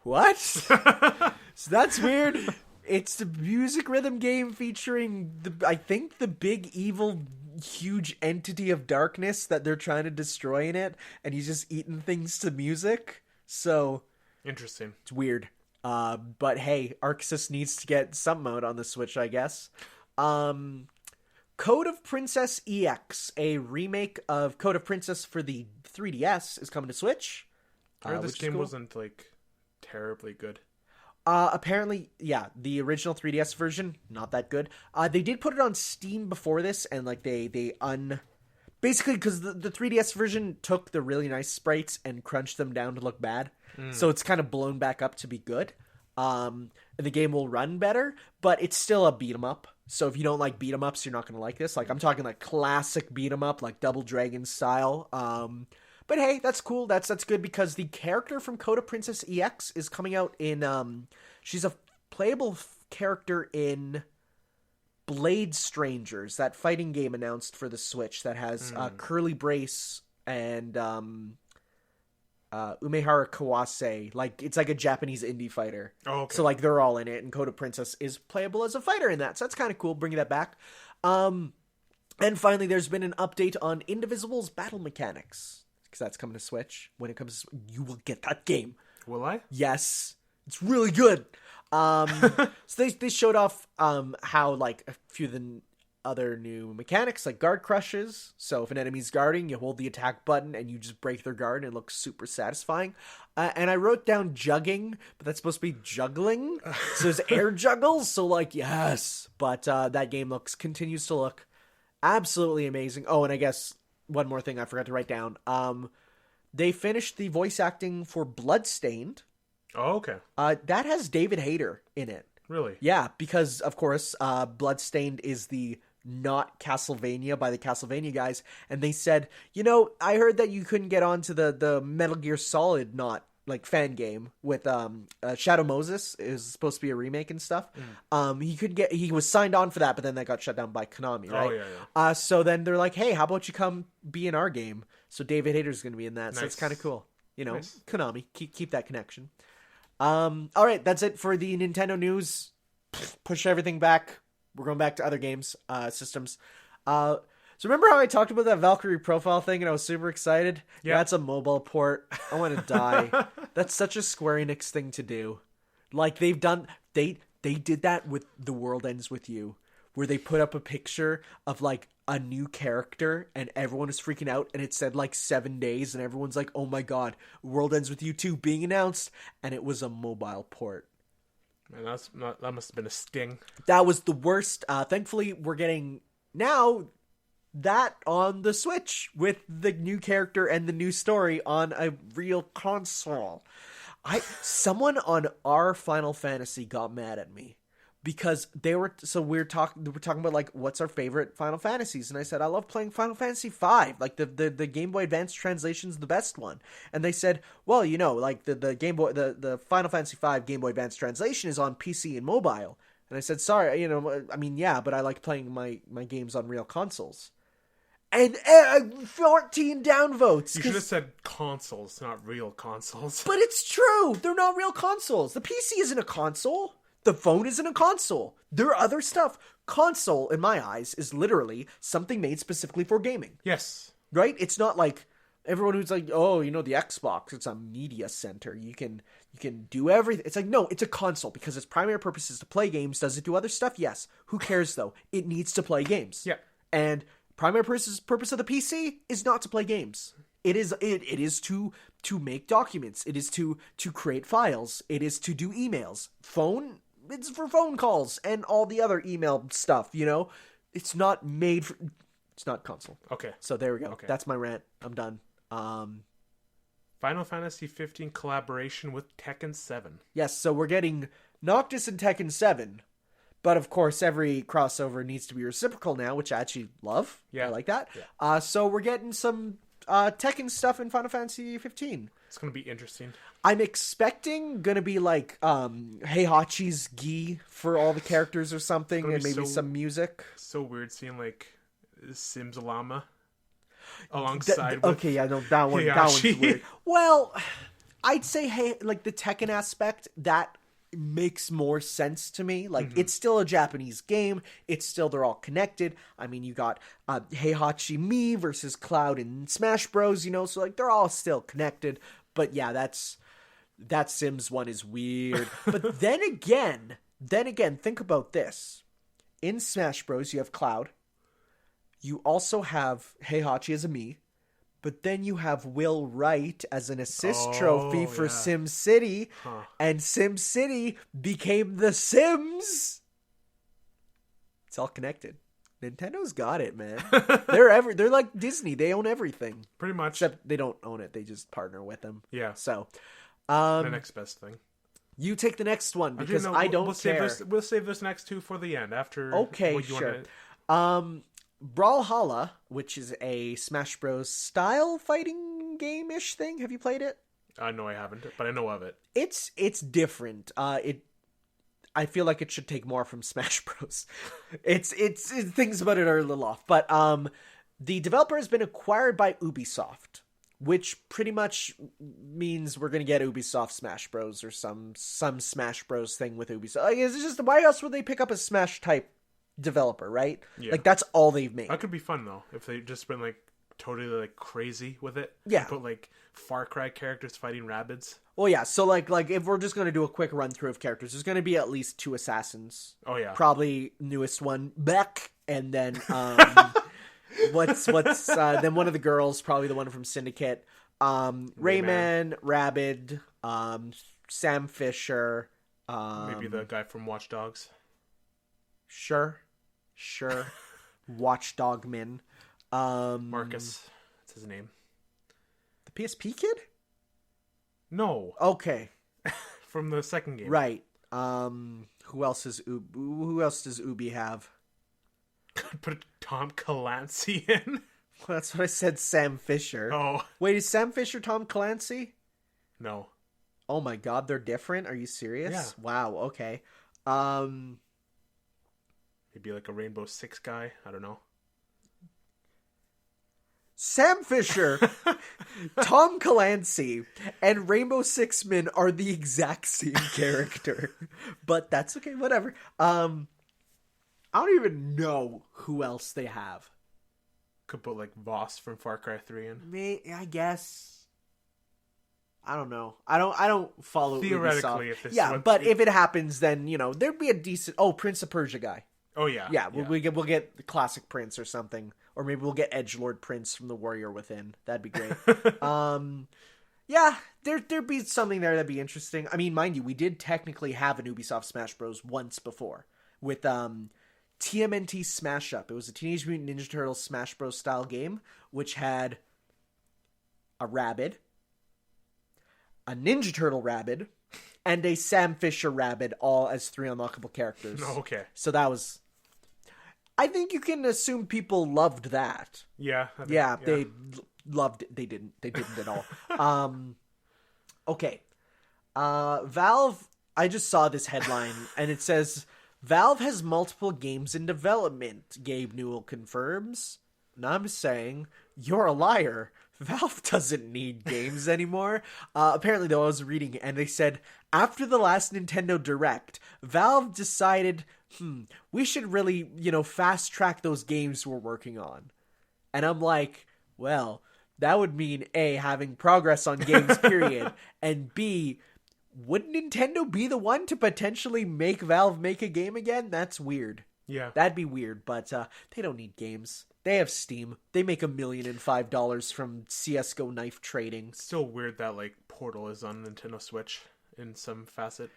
What? So that's weird. It's the music rhythm game featuring the big evil huge entity of darkness that they're trying to destroy in it, and he's just eating things to music. So interesting. It's weird. But hey, Arxis needs to get some mode on the Switch, I guess. Code of Princess EX, a remake of Code of Princess for the 3DS, is coming to Switch. I heard this game wasn't like terribly good. Apparently, yeah, the original 3DS version, not that good. They did put it on Steam before this, and like basically because the 3DS version took the really nice sprites and crunched them down to look bad. So it's kind of blown back up to be good. And the game will run better, but it's still a beat 'em up. So if you don't like beat 'em ups, you're not going to like this. Like, I'm talking like classic beat 'em up, like Double Dragon style. But hey, that's cool. That's good because the character from Code of Princess EX is coming out in, she's a playable character in Blade Strangers, that fighting game announced for the Switch that has Curly Brace and Umehara Kawase. Like, it's like a Japanese indie fighter. Oh, okay. So like they're all in it, and Code of Princess is playable as a fighter in that. So that's kind of cool, bringing that back. And finally, there's been an update on Indivisible's battle mechanics, because that's coming to Switch. When it comes, you will get that game. Will I? Yes, it's really good. So they showed off how like a few of the other new mechanics, like guard crushes. So if an enemy's guarding, you hold the attack button and you just break their guard, and it looks super satisfying. And I wrote down jugging, but that's supposed to be juggling. So there's air juggles. So like, yes, but that game continues to look absolutely amazing. Oh, and I guess one more thing I forgot to write down. They finished the voice acting for Bloodstained. Oh, okay. That has David Hayter in it. Really? Yeah, because, of course, Bloodstained is the not Castlevania by the Castlevania guys, and they said, I heard that you couldn't get onto the Metal Gear Solid not, like, fan game with Shadow Moses. It was supposed to be a remake and stuff. He was signed on for that, but then that got shut down by Konami, right? Oh, yeah. So then they're like, hey, how about you come be in our game? So David Hayter's going to be in that, so it's kind of cool. Nice. Konami, keep that connection. All right, that's it for the Nintendo news. Push everything back. We're going back to other games, systems. So remember how I talked about that Valkyrie Profile thing and I was super excited? Yeah. That's a mobile port. I want to die. That's such a Square Enix thing to do. Like they did that with The World Ends With You, where they put up a picture of like a new character and everyone is freaking out, and it said like 7 days and everyone's like, oh my god, World Ends With You 2 being announced, and it was a mobile port. Man, that must have been a sting. That was the worst. Thankfully, we're getting now that on the Switch with the new character and the new story on a real console. Someone on our Final Fantasy got mad at me because we're talking about like what's our favorite Final Fantasies, and I said I love playing Final Fantasy V, like the Game Boy Advance translation's the best one, and they said, well, like the Game Boy the Final Fantasy V Game Boy Advance translation is on PC and mobile, and I said sorry, I mean yeah, but I like playing my games on real consoles. And 14 downvotes. You should have said consoles, not real consoles. But it's true. They're not real consoles. The PC isn't a console. The phone isn't a console. There are other stuff. Console, in my eyes, is literally something made specifically for gaming. Yes. Right? It's not like everyone who's like, oh, the Xbox, it's a media center. You can do everything. It's like, no, it's a console because its primary purpose is to play games. Does it do other stuff? Yes. Who cares, though? It needs to play games. Yeah. And primary purpose of the PC is not to play games. It is to make documents. It is to create files. It is to do emails. Phone, it's for phone calls and all the other email stuff, It's not made for... It's not console. Okay. So there we go. Okay. That's my rant. I'm done. Final Fantasy 15 collaboration with Tekken 7. Yes, so we're getting Noctis and Tekken 7. But, of course, every crossover needs to be reciprocal now, which I actually love. Yeah. I like that. Yeah. So we're getting some Tekken stuff in Final Fantasy 15. It's going to be interesting. I'm expecting going to be like Heihachi's gi for all the characters or something, and maybe some music. So weird seeing, like, Simsalama alongside with okay, yeah, no, that one's weird. Well, I'd say, like, the Tekken aspect, that makes more sense to me. Like, it's still a Japanese game. They're all connected. I mean, you got Heihachi Me versus Cloud in Smash Bros, so, like, they're all still connected. But, yeah, that Sims one is weird. But then again, think about this. In Smash Bros, you have Cloud. You also have Heihachi as a Mii. But then you have Will Wright as an assist trophy for SimCity. Huh. And SimCity became The Sims. It's all connected. Nintendo's got it, man. They're like Disney. They own everything. Pretty much. Except they don't own it. They just partner with them. Yeah. So, the next best thing. You take the next one because Actually, I don't care. We'll save this next two for the end after. Okay, what you sure. Wanna... Brawlhalla, which is a Smash Bros. Style fighting game-ish thing. Have you played it? No, I haven't, but I know of it. It's different. I feel like it should take more from Smash Bros. It's things about it are a little off, but the developer has been acquired by Ubisoft, which pretty much means we're gonna get Ubisoft Smash Bros. Or some Smash Bros. Thing with Ubisoft. Like, it's just, why else would they pick up a Smash type developer, right? Yeah. Like, that's all they've made. That could be fun though if they just been like totally like crazy with it. Yeah. Put like Far Cry characters fighting rabbits. Well, yeah. So like if we're just gonna do a quick run through of characters, there's gonna be at least 2 assassins. Oh yeah. Probably newest one, Beck, and then what's then one of the girls, probably the one from Syndicate. Rayman, Rabid, Sam Fisher. Maybe the guy from Watch Dogs. Sure. Watchdogman. Marcus. That's his name. The PSP kid? No. Okay. From the second game. Right. Who else does Ubi have? Put Tom Clancy in. Well, that's what I said, Sam Fisher. Oh. Wait, is Sam Fisher Tom Clancy? No. Oh my god, they're different? Are you serious? Yeah. Wow, okay. Maybe like a Rainbow Six guy. I don't know. Sam Fisher, Tom Clancy, and Rainbow Six Men are the exact same character. But that's okay, whatever. I don't even know who else they have. Could put like Voss from Far Cry 3 in. Me, I guess. I don't know. I don't follow Theoretically, Ubisoft. if this but if it happens, then there'd be a decent. Oh, Prince of Persia guy. Oh yeah. Yeah, we'll get the classic Prince or something, or maybe we'll get Edgelord Prince from the Warrior Within. That'd be great. Yeah, there'd be something there that'd be interesting. I mean, mind you, we did technically have an Ubisoft Smash Bros. Once before with TMNT Smash Up. It was a Teenage Mutant Ninja Turtles Smash Bros. Style game, which had a Rabbid, a Ninja Turtle Rabbid, and a Sam Fisher Rabbid, all as 3 unlockable characters. Oh, okay. So that was... I think you can assume people loved that. Yeah. They loved it. They didn't at all. Okay. Valve, I just saw this headline, and it says, Valve has multiple games in development, Gabe Newell confirms. And I'm saying, you're a liar. Valve doesn't need games anymore. Apparently, though, I was reading, and they said, after the last Nintendo Direct, Valve decided, we should really, fast track those games we're working on. And I'm like, well, that would mean A, having progress on games, period, and B, would Nintendo be the one to potentially make Valve make a game again? That's weird. Yeah. That'd be weird, but they don't need games. They have Steam. They make $1,005,000 from CSGO knife trading. Still weird that like Portal is on Nintendo Switch in some facet.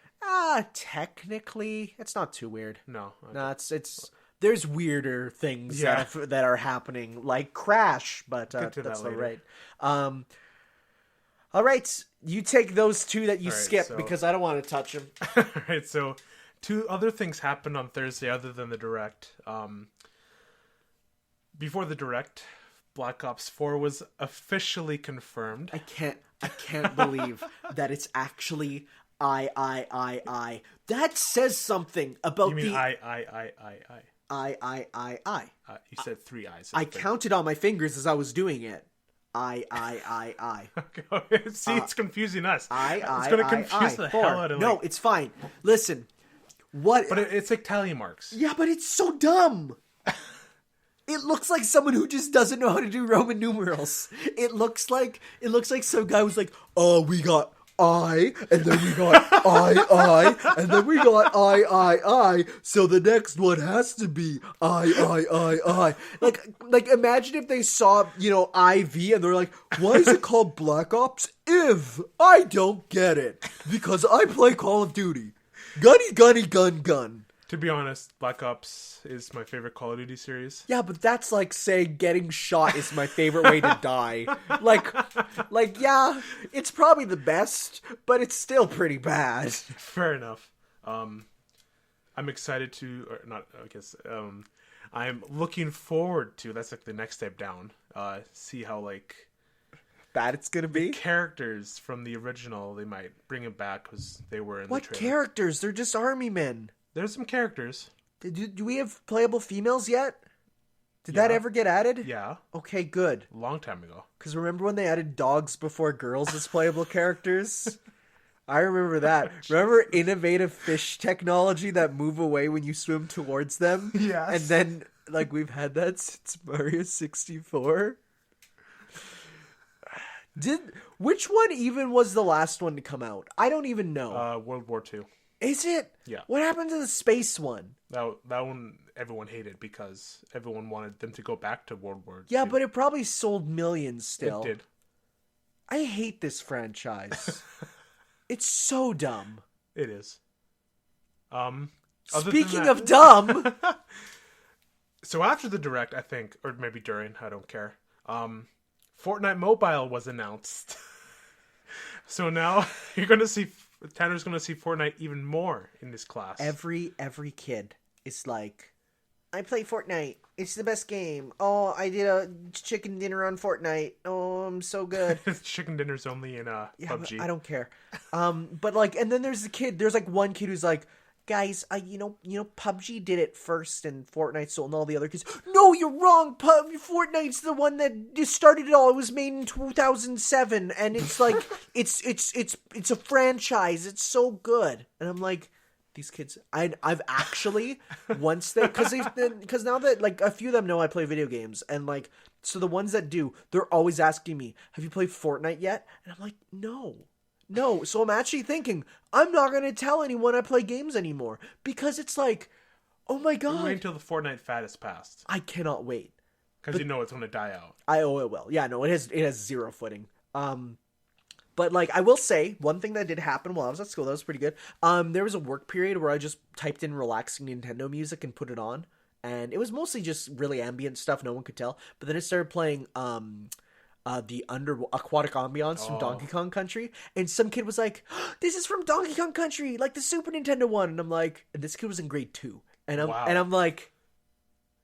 Technically, it's not too weird. No, it's there's weirder things that are happening, like Crash, but that's not right. All right, you take those 2 that you skipped because I don't want to touch them. All right, so 2 other things happened on Thursday other than the Direct. Before the Direct, Black Ops 4 was officially confirmed. I can't believe that it's actually I. That says something about you mean the... I. You said 3 I's. I counted on my fingers as I was doing it. I. Okay. See, it's confusing us. It's going to confuse the hell out of No, it's fine. Listen, what... But it's like tally marks. Yeah, but it's so dumb. It looks like someone who just doesn't know how to do Roman numerals. It looks like some guy was like, oh, we got I, and then we got I, and then we got I. So the next one has to be I. Like imagine if they saw, IV and they're like, why is it called Black Ops IV? I don't get it. Because I play Call of Duty. Gunny, gunny, gun. To be honest, Black Ops is my favorite Call of Duty series. Yeah, but that's like saying getting shot is my favorite way to die. Like, yeah, it's probably the best, but it's still pretty bad. Fair enough. I'm excited to, or not, I guess, I'm looking forward to, that's like the next step down, see how, like, bad it's gonna be. Characters from the original, they might bring it back because they were in the trailer. What characters? They're just army men. There's some characters. Do we have playable females yet? Did that ever get added? Yeah. Okay, good. A long time ago. Because remember when they added dogs before girls as playable characters? I remember that. Remember innovative fish technology that move away when you swim towards them? Yes. And then, like, we've had that since Mario 64. Which one even was the last one to come out? I don't even know. World War II. Is it? Yeah. What happened to the space one? That one everyone hated because everyone wanted them to go back to World War II. Yeah, but it probably sold millions still. It did. I hate this franchise. It's so dumb. It is. Speaking of dumb... So after the Direct, I think, or maybe during, I don't care, Fortnite Mobile was announced. So now you're going to see... Tanner's going to see Fortnite even more in this class. Every kid is like, I play Fortnite. It's the best game. Oh, I did a chicken dinner on Fortnite. Oh, I'm so good. Chicken dinner's only in PUBG. I don't care. But like, and then there's the kid. There's like one kid who's like, guys, you know, PUBG did it first, and Fortnite stole, and all the other kids. No, you're wrong. Fortnite's the one that started it all. It was made in 2007, and it's like it's a franchise. It's so good, and I'm like, these kids. I've actually once because now that like a few of them know I play video games, and like so the ones that do, they're always asking me, "Have you played Fortnite yet?" And I'm like, No, so I'm actually thinking, I'm not going to tell anyone I play games anymore. Because it's like, oh my god. Wait until the Fortnite fad is passed. I cannot wait. Because you know it's going to die out. It will. Yeah, no, it has zero footing. But like, I will say, one thing that did happen while I was at school, that was pretty good. There was a work period where I just typed in relaxing Nintendo music and put it on. And it was mostly just really ambient stuff, no one could tell. But then it started playing, the aquatic ambiance from Donkey Kong Country, and some kid was like, "This is from Donkey Kong Country, like the Super Nintendo one." And I'm like, and this kid was in grade 2, and I'm like,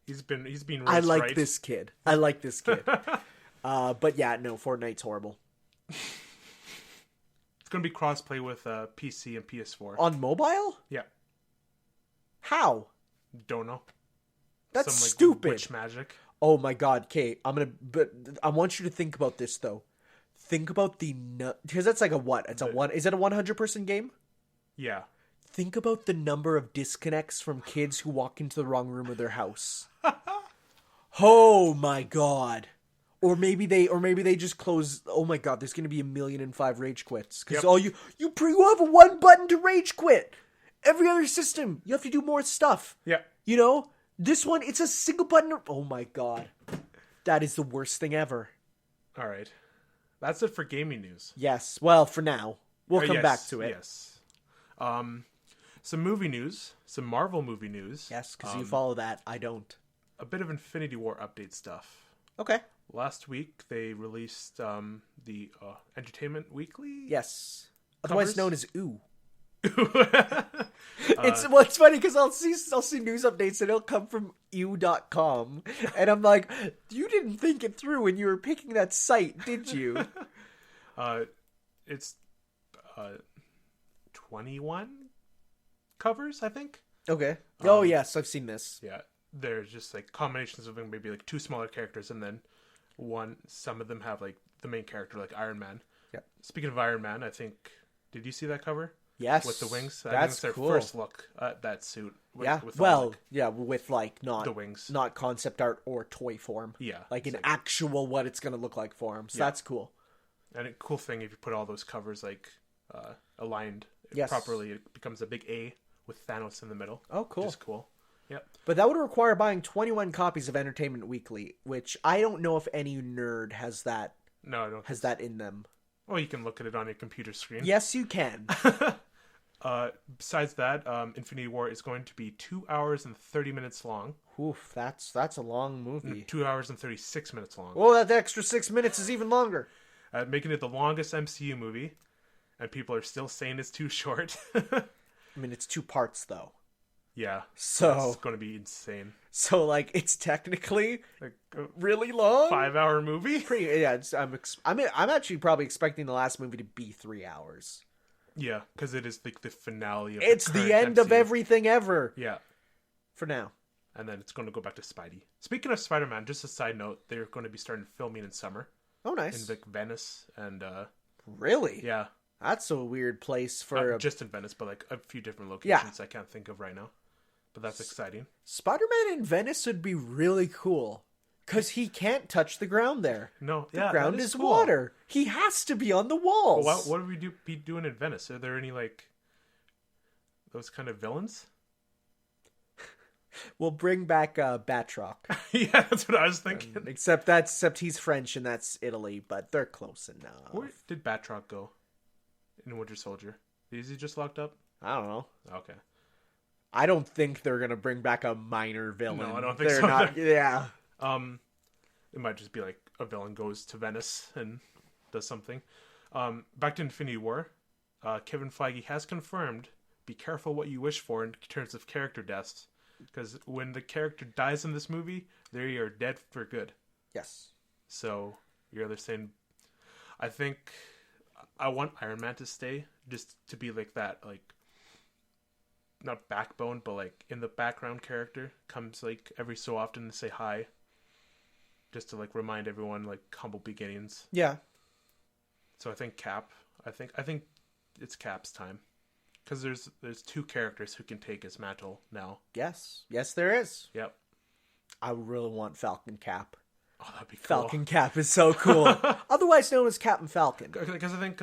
he's been raised I like right. this kid. But yeah, no, Fortnite's horrible. It's gonna be crossplay with PC and PS4 on mobile. Yeah. How? Don't know. That's Some, like, stupid. Witch magic. Oh my god, Kate, but I want you to think about this though. Think about because that's like a what? It's is it a 100-person game? Yeah. Think about the number of disconnects from kids who walk into the wrong room of their house. Oh my god. Or maybe they just close. Oh my god, there's going to be 1,000,005 rage quits cuz you have a one button to rage quit. Every other system, you have to do more stuff. Yeah. You know? This one, it's a single button. Oh my god. That is the worst thing ever. All right. That's it for gaming news. Yes. Well, for now. We'll come back to it. Yes. Some movie news. Some Marvel movie news. Yes, because you follow that. I don't. A bit of Infinity War update stuff. Okay. Last week, they released the Entertainment Weekly. Yes. Otherwise known as OO. It's funny because I'll see news updates and it'll come from ew.com and I'm like, you didn't think it through when you were picking that site, did you? It's 21 covers, I think. Okay. Oh yes, I've seen this. Yeah, they're just like combinations of maybe like 2 smaller characters and then some of them have like the main character like Iron Man. Yeah. Speaking of Iron Man, I think, did you see that cover? Yes, with the wings. I that's think it's their cool. First look at that suit. With like not the wings, not concept art or toy form. Yeah, like an actual what it's gonna look like for him. So that's cool. And a cool thing if you put all those covers like aligned Yes. properly, it becomes a big A with Thanos in the middle. Oh, cool. Which is cool. Yep. But that would require buying 21 copies of Entertainment Weekly, which I don't know if any nerd has that No, I don't. has that in them. Well, you can look at it on your computer screen. Yes, you can. Besides that, Infinity War is going to be 2 hours and 30 minutes long. Oof, that's a long movie. 2 hours and 36 minutes long. Well, that extra 6 minutes is even longer. Making it the longest MCU movie. And people are still saying it's too short. I mean, it's 2 parts, though. Yeah. So it's going to be insane. So, like, it's technically Like really long. 5-hour movie? Yeah, I'm actually probably expecting the last movie to be 3 hours. Yeah, because it is like the finale of It's the end of everything ever. Yeah. For now. And then it's going to go back to Spidey. Speaking of Spider-Man, just a side note, they're going to be starting filming in summer. Oh, nice. In like Venice and Really? yeah. That's a weird place for Not just in Venice, but like a few different locations I can't think of right now. But that's exciting. Spider-Man in Venice would be really cool. Because he can't touch the ground there. No, The ground is cool. Water. He has to be on the walls. Well, what would we be doing in Venice? Are there any, like, those kind of villains? We'll bring back Batroc. Yeah, that's what I was thinking. Except he's French and that's Italy, but they're close enough. Where did Batroc go in Winter Soldier? Is he just locked up? I don't know. Okay. I don't think they're gonna bring back a minor villain. No, I don't think they're so. Not, yeah. It might just be like a villain goes to Venice and does something. Back to Infinity War. Kevin Feige has confirmed, be careful what you wish for in terms of character deaths. Because when the character dies in this movie, they are dead for good. Yes. So, you're either saying, I think I want Iron Man to stay, just to be like that, like, not backbone, but like in the background character, comes like every so often to say hi. Just to like remind everyone like humble beginnings. Yeah. So I think Cap. I think it's Cap's time. Because there's 2 characters who can take his mantle now. Yes, there is. Yep. I really want Falcon Cap. Oh, that'd be cool. Falcon Cap is so cool. Otherwise known as Captain Falcon. Because I think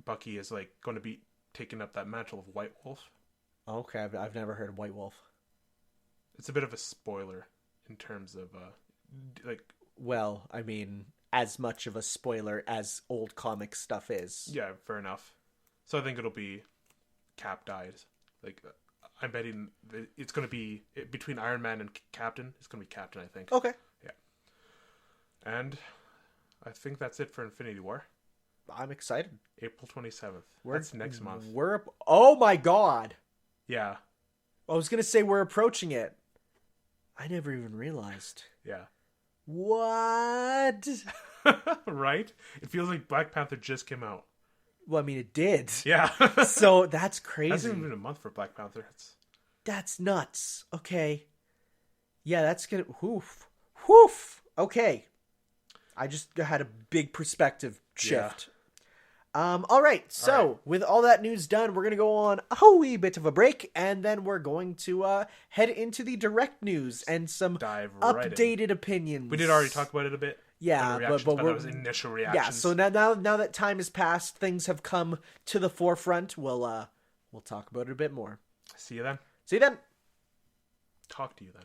Bucky is like going to be taking up that mantle of White Wolf. Okay, I've never heard of White Wolf. It's a bit of a spoiler in terms of like. Well, I mean, as much of a spoiler as old comic stuff is. Yeah, fair enough. So I think it'll be Cap dies. Like, I'm betting it's going to be between Iron Man and Captain. It's going to be Captain, I think. Okay. Yeah. And I think that's it for Infinity War. I'm excited. April 27th. That's next month. Oh my god. Yeah. I was going to say we're approaching it. I never even realized. Yeah. What? Right? It feels like Black Panther just came out. Well, I mean, it did. Yeah. So that's crazy. That's even been a month for Black Panther. That's nuts. Okay. Yeah, that's gonna. Whoof. Okay. I just had a big perspective shift. Yeah. All right. So with all that news done, we're gonna go on a wee bit of a break, and then we're going to head into the direct news and some updated opinions. We did already talk about it a bit. Yeah, but that was initial reactions. Yeah, so now that time has passed, things have come to the forefront. We'll talk about it a bit more. See you then. See you then. Talk to you then.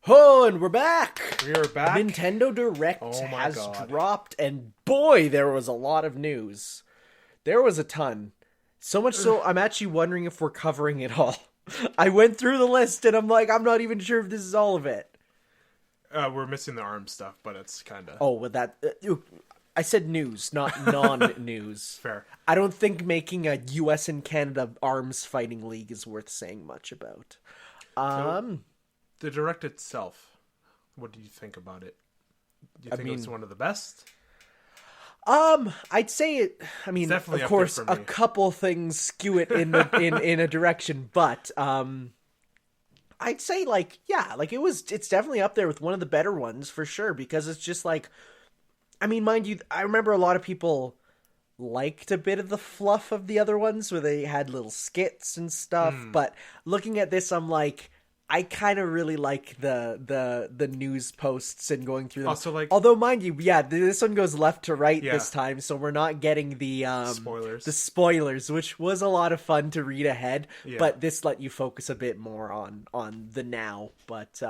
Oh, and we're back! We are back. Nintendo Direct Oh my has God. dropped, and boy, there was a lot of news. There was a ton. So much so, I'm actually wondering if we're covering it all. I went through the list, and I'm like, I'm not even sure if this is all of it. We're missing the ARM stuff, but it's kind of... Oh, with that... I said news, not non-news. Fair. I don't think making a US and Canada arms fighting league is worth saying much about. The Direct itself, what do you think about it? Do you think it's one of the best? I'd say it. I mean, of definitely up course, there for a me. couple things skew it in in a direction, but I'd say it's definitely up there with one of the better ones for sure, because it's just like, I mean, mind you, I remember a lot of people liked a bit of the fluff of the other ones where they had little skits and stuff, but looking at this, I'm like, I kind of really like the news posts and going through them. Also, like, although, mind you, yeah, this one goes left to right Yeah. this time, so we're not getting the spoilers, which was a lot of fun to read ahead. Yeah. But this let you focus a bit more on the now. But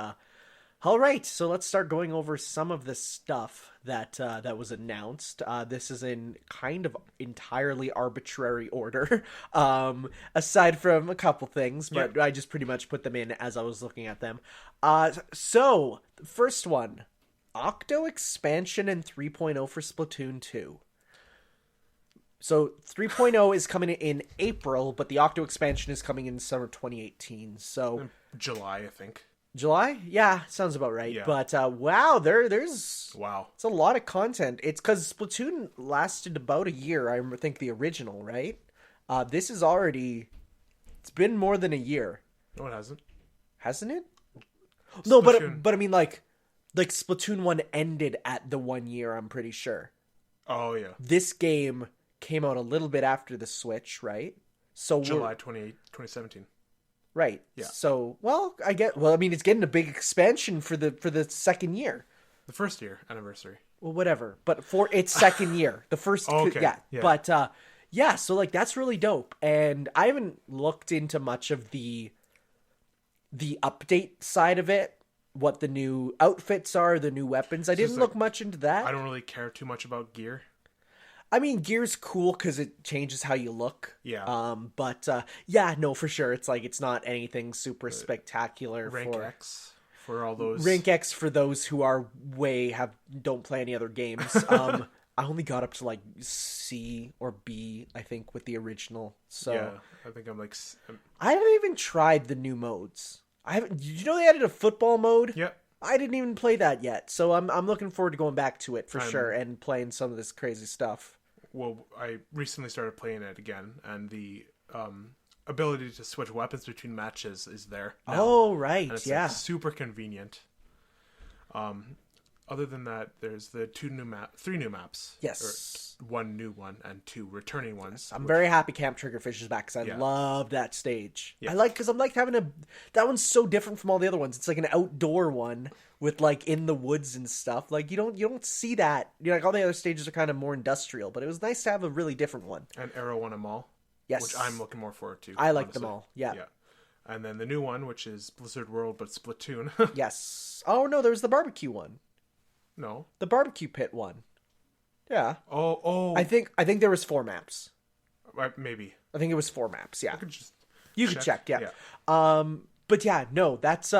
all right, so let's start going over some of the stuff that was announced. This is in kind of entirely arbitrary order, aside from a couple things, but I just pretty much put them in as I was looking at them. So, the first one, Octo expansion and 3.0 for Splatoon 2. So 3.0 is coming in April, but the Octo expansion is coming in summer 2018. So July, I think. July? Yeah, sounds about right. Yeah. But wow, there's Wow. it's a lot of content. It's because Splatoon lasted about a year, I think the original, right? This is already, it's been more than a year. No, it hasn't. Hasn't it? No, Splatoon. but I mean like Splatoon 1 ended at the 1 year, I'm pretty sure. Oh, yeah. This game came out a little bit after the Switch, right? So July 2017. Right. Yeah. So, I mean, it's getting a big expansion for the second year. The first year anniversary. Well, whatever. But for its second year, the first, Okay. yeah. Yeah. But so like that's really dope. And I haven't looked into much of the update side of it, what the new outfits are, the new weapons. I didn't look much into that. I don't really care too much about gear. I mean, gear's cool because it changes how you look. Yeah. But yeah, no, for sure. It's like, it's not anything super spectacular. Rank X for all those. Rank X for those who are don't play any other games. I only got up to like C or B, I think, with the original. So Yeah, I think I'm like... I haven't even tried the new modes. Did you know they added a football mode? Yep. I didn't even play that yet. So I'm looking forward to going back to it for sure and playing some of this crazy stuff. Well, I recently started playing it again, and the ability to switch weapons between matches is there now. Oh, right, And it's yeah. like, super convenient. Other than that, there's the three new maps. Yes. Or one new one and two returning ones. I'm very happy Camp Triggerfish is back because I love that stage. Yeah. Because I'm like having that one's so different from all the other ones. It's like an outdoor one with like in the woods and stuff. Like you don't see that. Like all the other stages are kind of more industrial, but it was nice to have a really different one. And Arrow won them all. Yes. Which I'm looking more forward to. I like honestly. them all. Yeah. Yeah. And then the new one, which is Blizzard World, but Splatoon. Yes. Oh no, there was the barbecue one. No. The barbecue pit one. Yeah. Oh. I think there was 4 maps. Maybe. I think it was 4 maps. Yeah. You could check. Yeah. But yeah, no, that's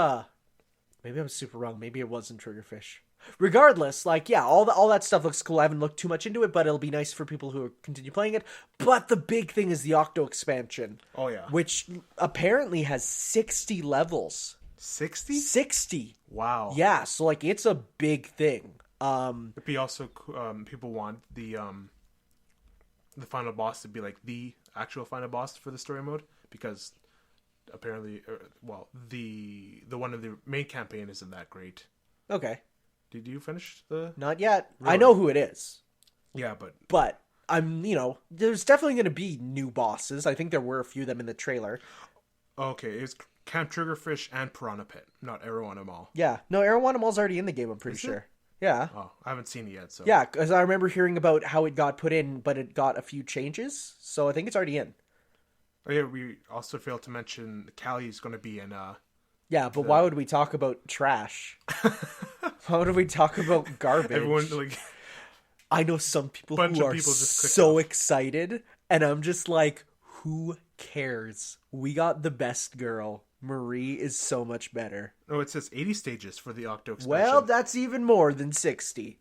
maybe I'm super wrong. Maybe it wasn't Triggerfish. Regardless, like yeah, all that stuff looks cool. I haven't looked too much into it, but it'll be nice for people who continue playing it. But the big thing is the Octo expansion. Oh yeah. Which apparently has 60 levels. 60? 60. Wow. Yeah, so like it's a big thing. It'd be also people want the final boss to be like the actual final boss for the story mode, because apparently the one of the main campaign isn't that great. Okay. Did you finish the... Not yet. Really? I know who it is. Yeah, but I'm, there's definitely going to be new bosses. I think there were a few of them in the trailer. Okay, it's Camp Triggerfish and Piranha Pit, not Arrow on them all. Yeah. No, Arowanimals already in the game, I'm pretty sure. Yeah. Oh, I haven't seen it yet, so... Yeah, because I remember hearing about how it got put in, but it got a few changes, so I think it's already in. Oh, yeah, we also failed to mention Callie's going to be in Yeah, but why would we talk about trash? Why would we talk about garbage? Everyone like I know some people bunch who of are people just clicked so off. excited, and I'm just like, who cares? We got the best girl. Marie is so much better. Oh, it says 80 stages for the Octo expansion. Well, that's even more than 60.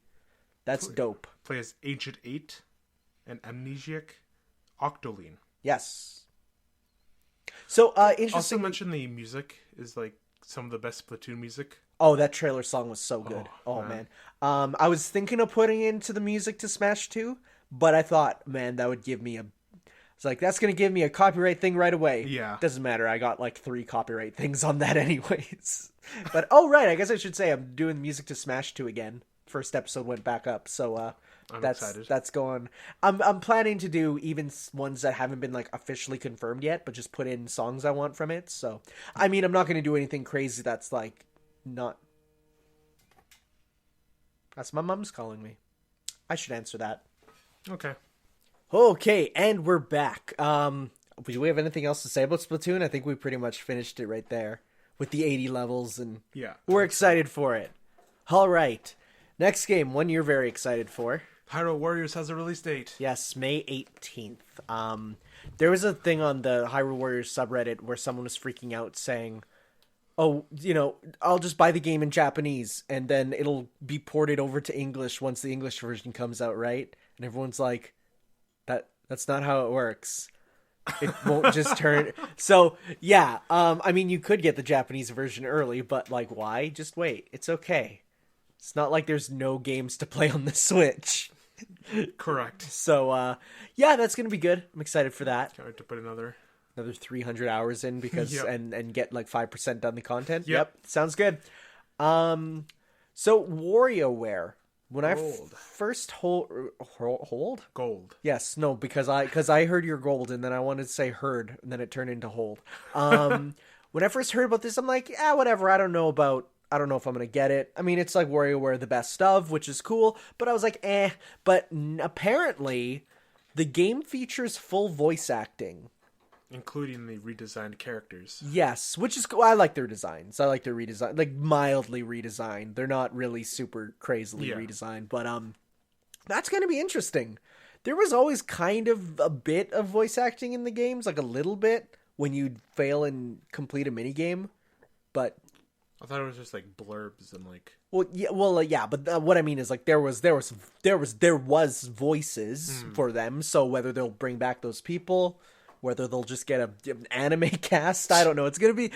That's dope. Play as Agent 8 and Amnesiac Octoline. Yes. So, Also interesting. mention the music is like some of the best Splatoon music. Oh, that trailer song was so good. Oh, man. man. I was thinking of putting into the music to Smash 2, but I thought, man, that would give me a... It's like, that's going to give me a copyright thing right away. Yeah. Doesn't Doesn't matter. I got like 3 copyright things on that anyways. But, oh, right. I guess I should say I'm doing music to Smash 2 again. First episode went back up, so I'm that's excited. that's going. I'm planning to do even ones that haven't been like officially confirmed yet, but just put in songs I want from it. So, I mean, I'm not going to do anything crazy that's like not... That's my mom's calling me. I should answer that. Okay. Okay, and we're back. Do we have anything else to say about Splatoon? I think we pretty much finished it right there with the 80 levels, and Yeah. we're excited for it. All right. Next game, one you're very excited for. Hyrule Warriors has a release date. Yes, May 18th. There was a thing on the Hyrule Warriors subreddit where someone was freaking out saying, oh, you know, I'll just buy the game in Japanese and then it'll be ported over to English once the English version comes out, right? And everyone's like, that's not how it works. It won't just turn... So, yeah, I mean, you could get the Japanese version early, but, like, why? Just wait. It's okay. It's not like there's no games to play on the Switch. Correct. So, yeah, that's going to be good. I'm excited for that. Can't wait to put another 300 hours in because Yep. and get like 5% done the content. Yep. Sounds good. So WarioWare. When I Gold. first hold Gold. yes, no, because I heard your gold and then I wanted to say heard and then it turned into hold. When I first heard about this, I'm like, yeah, whatever. I don't know if I'm gonna get it. I mean, it's like WarioWare the best of, which is cool, but I was like, eh. But apparently, the game features full voice acting. Including the redesigned characters. Yes, which is cool. I like their designs. I like their redesign, like mildly redesigned. They're not really super crazily redesigned, but that's going to be interesting. There was always kind of a bit of voice acting in the games, like a little bit when you'd fail and complete a mini game, but I thought it was just like blurbs and like. yeah, but what I mean is like there was voices for them. So whether they'll bring back those people, whether they'll just get an anime cast, I don't know. It's gonna be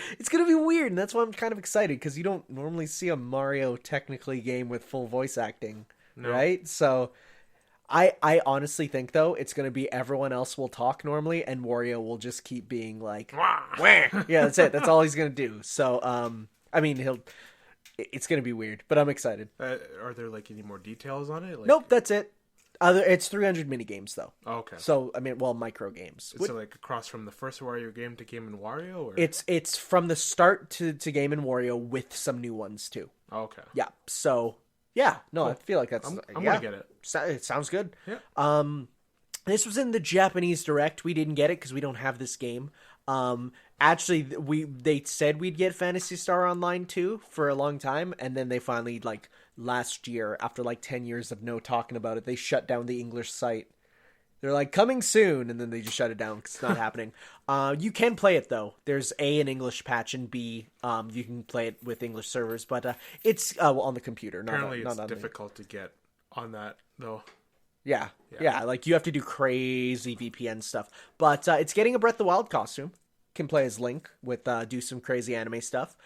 weird, and that's why I'm kind of excited because you don't normally see a Mario technically game with full voice acting, right? So I honestly think though it's gonna be everyone else will talk normally, and Wario will just keep being like, wah. Yeah, that's it. That's all he's gonna do. So I mean it's gonna be weird, but I'm excited. Are there like any more details on it? Like... Nope, that's it. It's 300 mini games though. Oh, okay. So I mean, well, micro games. Is it like across from the first Wario game to Game & Wario? Or... It's from the start to Game & Wario with some new ones too. Oh, okay. Yeah. So yeah, no, Cool. I feel like that's. I'm gonna get it. It sounds good. Yeah. This was in the Japanese Direct. We didn't get it because we don't have this game. Actually, they said we'd get Phantasy Star Online 2 for a long time, and then they finally, like, last year, after like 10 years of no talking about it, they shut down the English site. They're like, coming soon, and then they just shut it down because it's not happening. You can play it, though. There's A, an English patch, and B, you can play it with English servers, but it's on the computer. Apparently not it's on difficult to get on that, though. Yeah, like you have to do crazy VPN stuff. But it's getting a Breath of the Wild costume. Can play as Link with do some crazy anime stuff,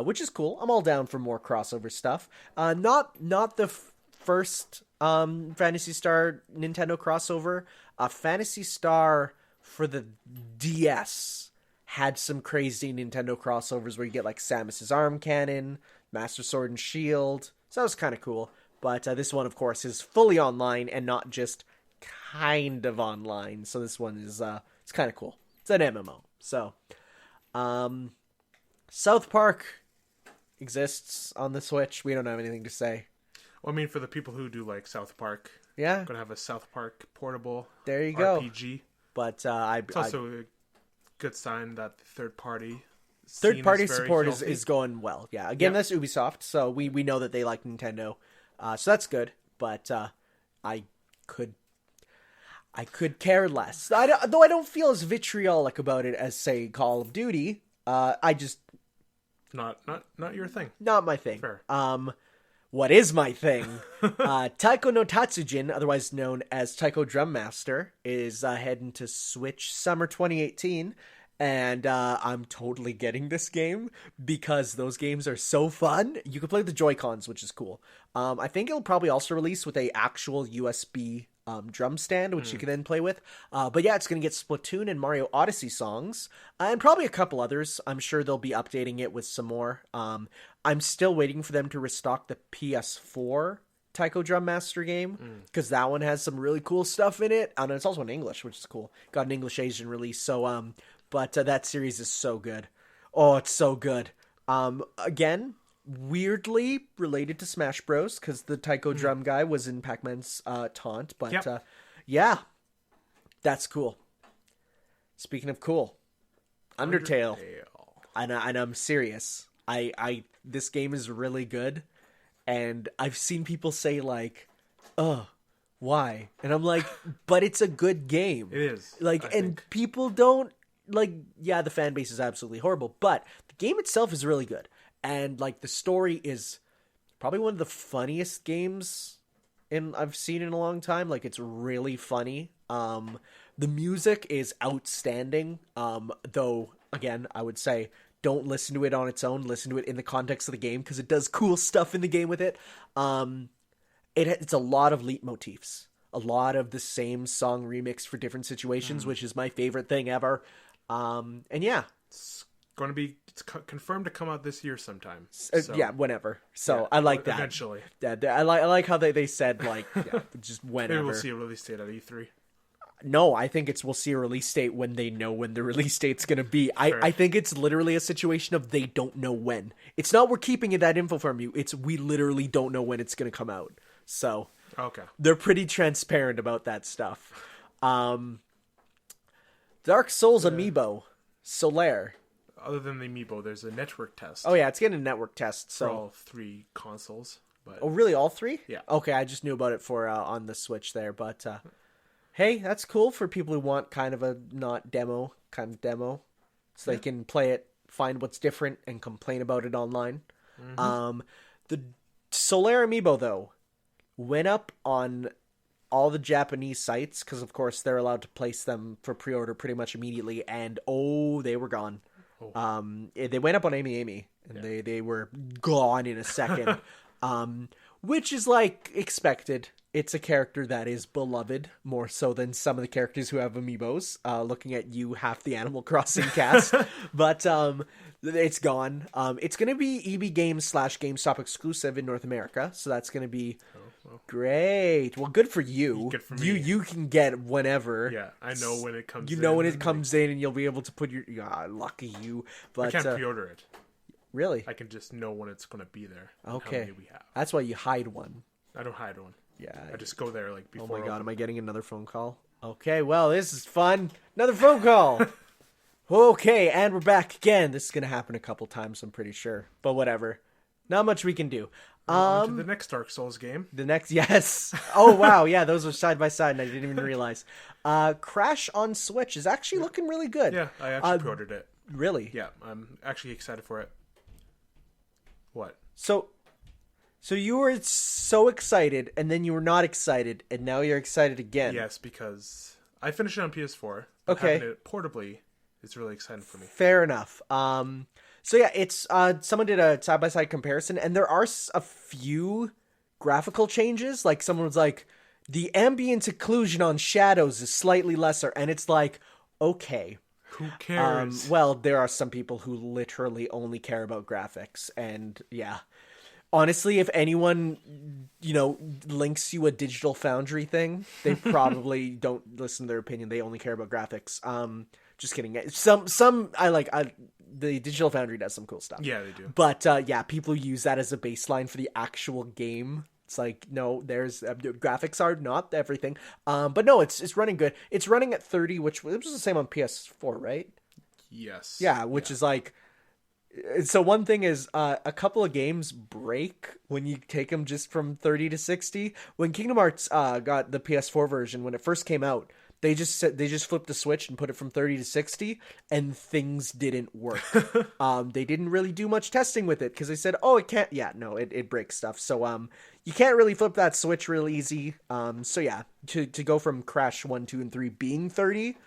which is cool. I'm all down for more crossover stuff. Not the first Phantasy Star Nintendo crossover. Phantasy Star for the DS had some crazy Nintendo crossovers where you get like Samus's arm cannon, Master Sword and Shield. So that was kind of cool. But this one, of course, is fully online and not just kind of online. So this one is it's kind of cool. It's an MMO. So, South Park exists on the Switch. We don't have anything to say. Well, I mean, for the people who do like South Park, Yeah, gonna have a South Park portable. there you go. RPG. But It's also a good sign that the third party Third party very support healthy. is going well. Yeah. Again, that's Ubisoft, so we know that they like Nintendo. So that's good. But I could care less. Though I don't feel as vitriolic about it as, say, Call of Duty. I just Not your thing. not my thing. Fair. What is my thing? Taiko no Tatsujin, otherwise known as Taiko Drum Master, is heading to Switch summer 2018. And I'm totally getting this game because those games are so fun. You can play with the Joy-Cons, which is cool. I think it'll probably also release with a actual USB drum stand, which you can then play with. But yeah, it's going to get Splatoon and Mario Odyssey songs, and probably a couple others. I'm sure they'll be updating it with some more. I'm still waiting for them to restock the PS4 Taiko Drum Master game, because that one has some really cool stuff in it. And it's also in English, which is cool. Got an English Asian release, so but that series is so good. Oh, it's so good. Again, weirdly related to Smash Bros, because the Taiko Drum guy was in Pac-Man's Taunt, but yeah, that's cool. Speaking of cool, Undertale. And I'm serious. This game is really good, and I've seen people say like, why? And I'm like, but it's a good game. It is. Like, and people don't like. Yeah, the fan base is absolutely horrible, but the game itself is really good, and like the story is probably one of the funniest games I've seen in a long time. Like, it's really funny. The music is outstanding. Though again, I would say, don't listen to it on its own. Listen to it in the context of the game, because it does cool stuff in the game with it. It's a lot of leitmotifs. A lot of the same song remixed for different situations, which is my favorite thing ever. And yeah. It's confirmed to come out this year sometime. Yeah, whenever. So I like that. Eventually. Yeah, I like how they said, like, just whenever. Maybe we'll see a release date at E3. No, I think we'll see a release date when they know when the release date's going to be. I think it's literally a situation of they don't know when. It's not we're keeping that info from you. It's we literally don't know when it's going to come out. So okay, they're pretty transparent about that stuff. Dark Souls Amiibo, Solaire. Other than the Amiibo, there's a network test. Oh yeah, it's getting a network test. So for all 3 consoles. But... Oh really, all 3? Yeah. Okay, I just knew about it for on the Switch there, but hey, that's cool for people who want kind of a not demo, kind of demo. So they can play it, find what's different, and complain about it online. The Solaire Amiibo, though, went up on all the Japanese sites, because of course they're allowed to place them for pre-order pretty much immediately, and they were gone. They went up on Amy, and they were gone in a second. Which is like expected. It's a character that is beloved more so than some of the characters who have amiibos. Looking at you, half the Animal Crossing cast, but it's gone. It's going to be EB Games / GameStop exclusive in North America, so that's going to be great. Well, good for you. Good for me. You can get whenever. Yeah, I know when it comes. You know when it comes in, and you'll be able to put your. Lucky you. But I can't pre-order it. Really? I can just know when it's going to be there. Okay. How many we have. That's why you hide one. I don't hide one. Yeah. I just go there like before. Oh my god, am I getting another phone call? Okay, well, this is fun. Another phone call. Okay, and we're back again. This is going to happen a couple times, I'm pretty sure. But whatever. Not much we can do. On to the next Dark Souls game. Yes. Oh, wow. Yeah, those are side by side, and I didn't even realize. Crash on Switch is actually looking really good. Yeah, I actually pre-ordered it. Really? Yeah, I'm actually excited for it. What? So you were so excited, and then you were not excited, and now you're excited again. Yes, because I finished it on PS4. Okay. Having it portably is really exciting for me. Fair enough. So yeah, it's someone did a side-by-side comparison, and there are a few graphical changes. Like, someone was like, the ambient occlusion on shadows is slightly lesser, and it's like, okay. Who cares? Well, there are some people who literally only care about graphics, and yeah. Honestly, if anyone, links you a Digital Foundry thing, they probably don't listen to their opinion. They only care about graphics. Just kidding. The Digital Foundry does some cool stuff. Yeah, they do. But people use that as a baseline for the actual game. It's like, no, there's graphics are not everything. But no, it's running good. It's running at 30, which was the same on PS4, right? Yes. Yeah, which is like So one thing is, a couple of games break when you take them just from 30 to 60. When Kingdom Hearts got the PS4 version, when it first came out, they just flipped the switch and put it from 30 to 60, and things didn't work. They didn't really do much testing with it because they said, "Oh, it can't." Yeah, no, it breaks stuff. So you can't really flip that switch real easy. So yeah, to go from Crash 1, 2, and 3 being 30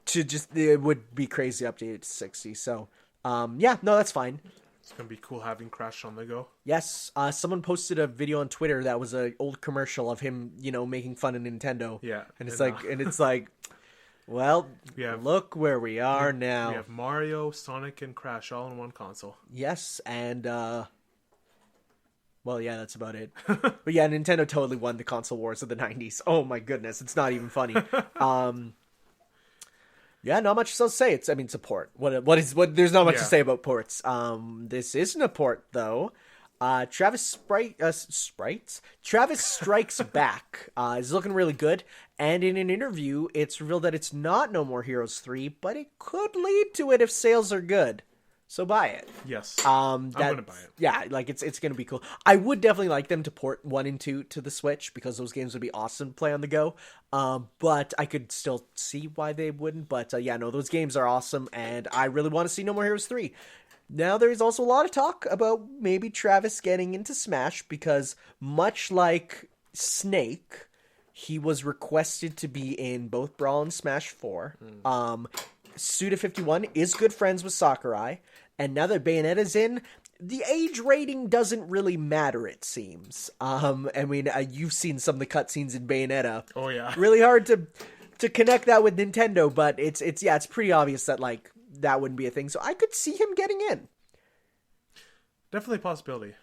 to just it would be crazy updated to 60. So yeah, no, that's fine. It's gonna be cool having Crash on the go. Yes, someone posted a video on Twitter that was an old commercial of him, making fun of Nintendo. Yeah, and it's like, well, look where we are now. We have Mario, Sonic, and Crash all in one console. Yes, and well, yeah, that's about it. But yeah, Nintendo totally won the console wars of the 90s. Oh my goodness, it's not even funny. Yeah, not much else to say. It's a port. There's not much to say about ports. This isn't a port though. Travis Strikes Back is looking really good, and in an interview, it's revealed that it's not No More Heroes 3, but it could lead to it if sales are good. So buy it. Yes. I'm gonna buy it. Yeah, like it's gonna be cool. I would definitely like them to port 1 and 2 to the Switch because those games would be awesome to play on the go. But I could still see why they wouldn't. But yeah, no, those games are awesome, and I really want to see No More Heroes 3. Now there's also a lot of talk about maybe Travis getting into Smash because much like Snake, he was requested to be in both Brawl and Smash 4. Suda51 is good friends with Sakurai. And now that Bayonetta's in, the age rating doesn't really matter, it seems. I mean, you've seen some of the cutscenes in Bayonetta. Oh, yeah. Really hard to connect that with Nintendo, but it's pretty obvious that, like, that wouldn't be a thing. So I could see him getting in. Definitely a possibility.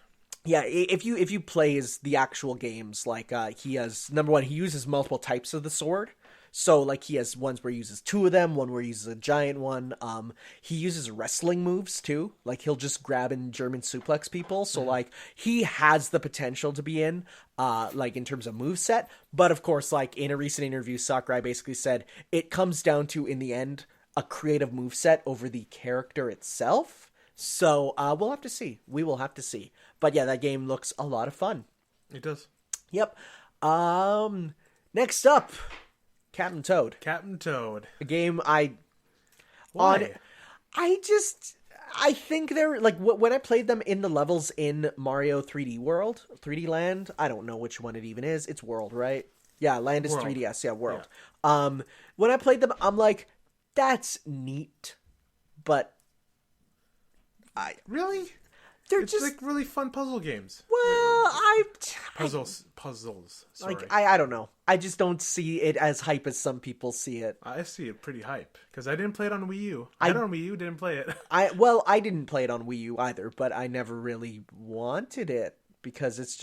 Yeah, if you play the actual games, like, he has, number one, he uses multiple types of the sword. So, like, he has ones where he uses 2 of them, one where he uses a giant one. He uses wrestling moves, too. Like, he'll just grab and German suplex people. So, like, he has the potential to be in, like, in terms of moveset. But, of course, like, in a recent interview, Sakurai basically said it comes down to, in the end, a creative moveset over the character itself. So, we'll have to see. We will have to see. But, yeah, that game looks a lot of fun. It does. Yep. Next up... Captain Toad. A game Why? I think they're, like, when I played them in the levels in Mario 3D World, 3D Land, I don't know which one it even is. It's World, right? Yeah, Land is World. 3DS, yeah, World. Yeah. When I played them, I'm like, that's neat, but Really? It's just like really fun puzzle games. Well, Puzzles. Sorry. Like, I don't know. I just don't see it as hype as some people see it. I see it pretty hype because I didn't play it on Wii U. I had it on Wii U, didn't play it. I didn't play it on Wii U either, but I never really wanted it because it's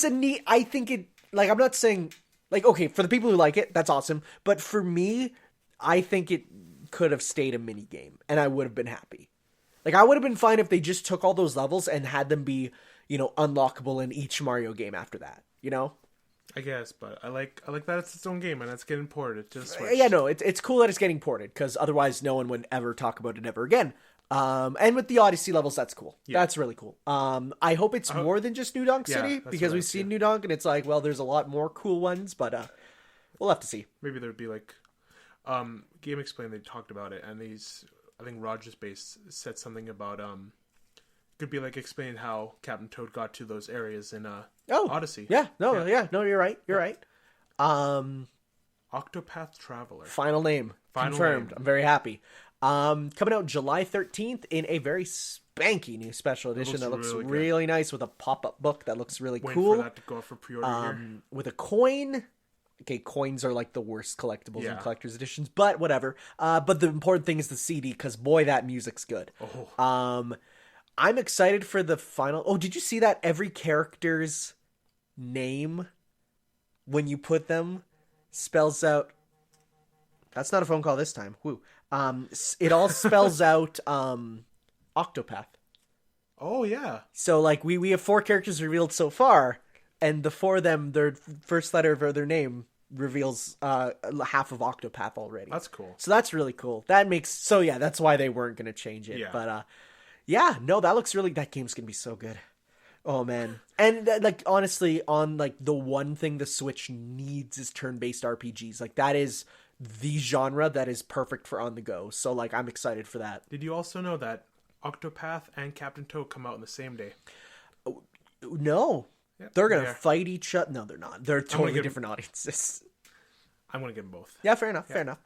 a neat. I think it, like, I'm not saying, like, okay, for the people who like it, that's awesome. But for me, I think it could have stayed a mini game, and I would have been happy. Like, I would have been fine if they just took all those levels and had them be, unlockable in each Mario game after that, I guess, but I like that it's its own game and it's getting ported to the Switch. Yeah, no, it's cool that it's getting ported, because otherwise no one would ever talk about it ever again. And with the Odyssey levels, that's cool. Yeah. That's really cool. I hope it's more than just New Donk City, because we've seen New Donk, and it's like, well, there's a lot more cool ones, but we'll have to see. Maybe there'd be, like, Game Explain, they talked about it, and I think Rogers Base said something about could be like explaining how Captain Toad got to those areas in Odyssey. Yeah, no, you're right. You're right. Octopath Traveler. Final name confirmed. I'm very happy. Coming out July 13th in a very spanky new special edition that looks really nice, with a pop-up book that looks really cool. For that to go for pre-order here. With a coin. Okay, coins are like the worst collectibles in collector's editions, but whatever. But the important thing is the CD, because boy, that music's good. Oh. I'm excited for the final... Oh, did you see that? Every character's name, when you put them, spells out... That's not a phone call this time. Woo. It all spells out Octopath. Oh, yeah. So, like, we have 4 characters revealed so far, and the 4 of them, their first letter of their name reveals half of Octopath already. That's cool. So that's really cool. That's why they weren't going to change it. Yeah. But that game's going to be so good. Oh man. And like honestly, on like the one thing the Switch needs is turn-based RPGs. Like that is the genre that is perfect for on the go. So like I'm excited for that. Did you also know that Octopath and Captain Toad come out on the same day? No. Yeah, they're going to fight each other. No, they're not. They're totally different audiences. I'm going to get them both. Yeah, fair enough. Fair enough.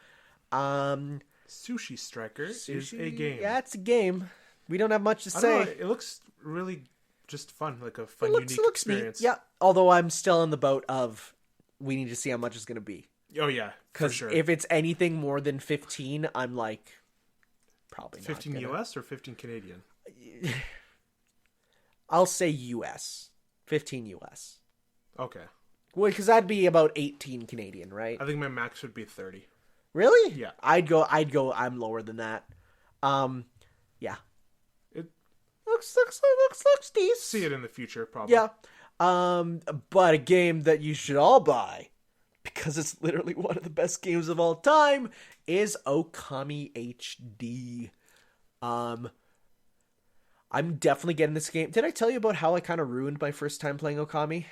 Sushi Striker is a game. Yeah, it's a game. We don't have much to say. It looks really just fun, like a fun, unique experience. Neat. Yeah, although I'm still in the boat of we need to see how much it's going to be. Oh, yeah, for sure. Because if it's anything more than 15, I'm like, probably not 15 US or 15 Canadian? I'll say US. 15 US. Okay. Well, because that'd be about 18 Canadian, right? I think my max would be 30. Really? Yeah. I'd go, I'm lower than that. Yeah. It looks decent. See it in the future, probably. Yeah. But a game that you should all buy, because it's literally one of the best games of all time, is Okami HD. I'm definitely getting this game. Did I tell you about how I kind of ruined my first time playing Okami?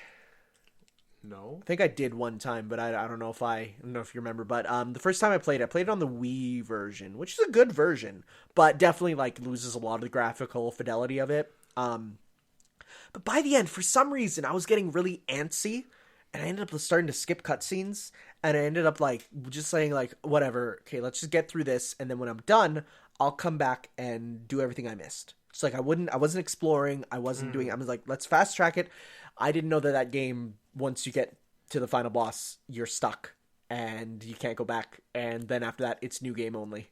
No. I think I did one time, but I don't know if you remember. But the first time I played it on the Wii version, which is a good version, but definitely like loses a lot of the graphical fidelity of it. But by the end, for some reason, I was getting really antsy, and I ended up starting to skip cutscenes, and I ended up like just saying like, whatever, okay, let's just get through this, and then when I'm done, I'll come back and do everything I missed. It's like I wasn't exploring, I wasn't doing. I was like, let's fast track it. I didn't know that game, once you get to the final boss, you're stuck and you can't go back, and then after that, it's new game only.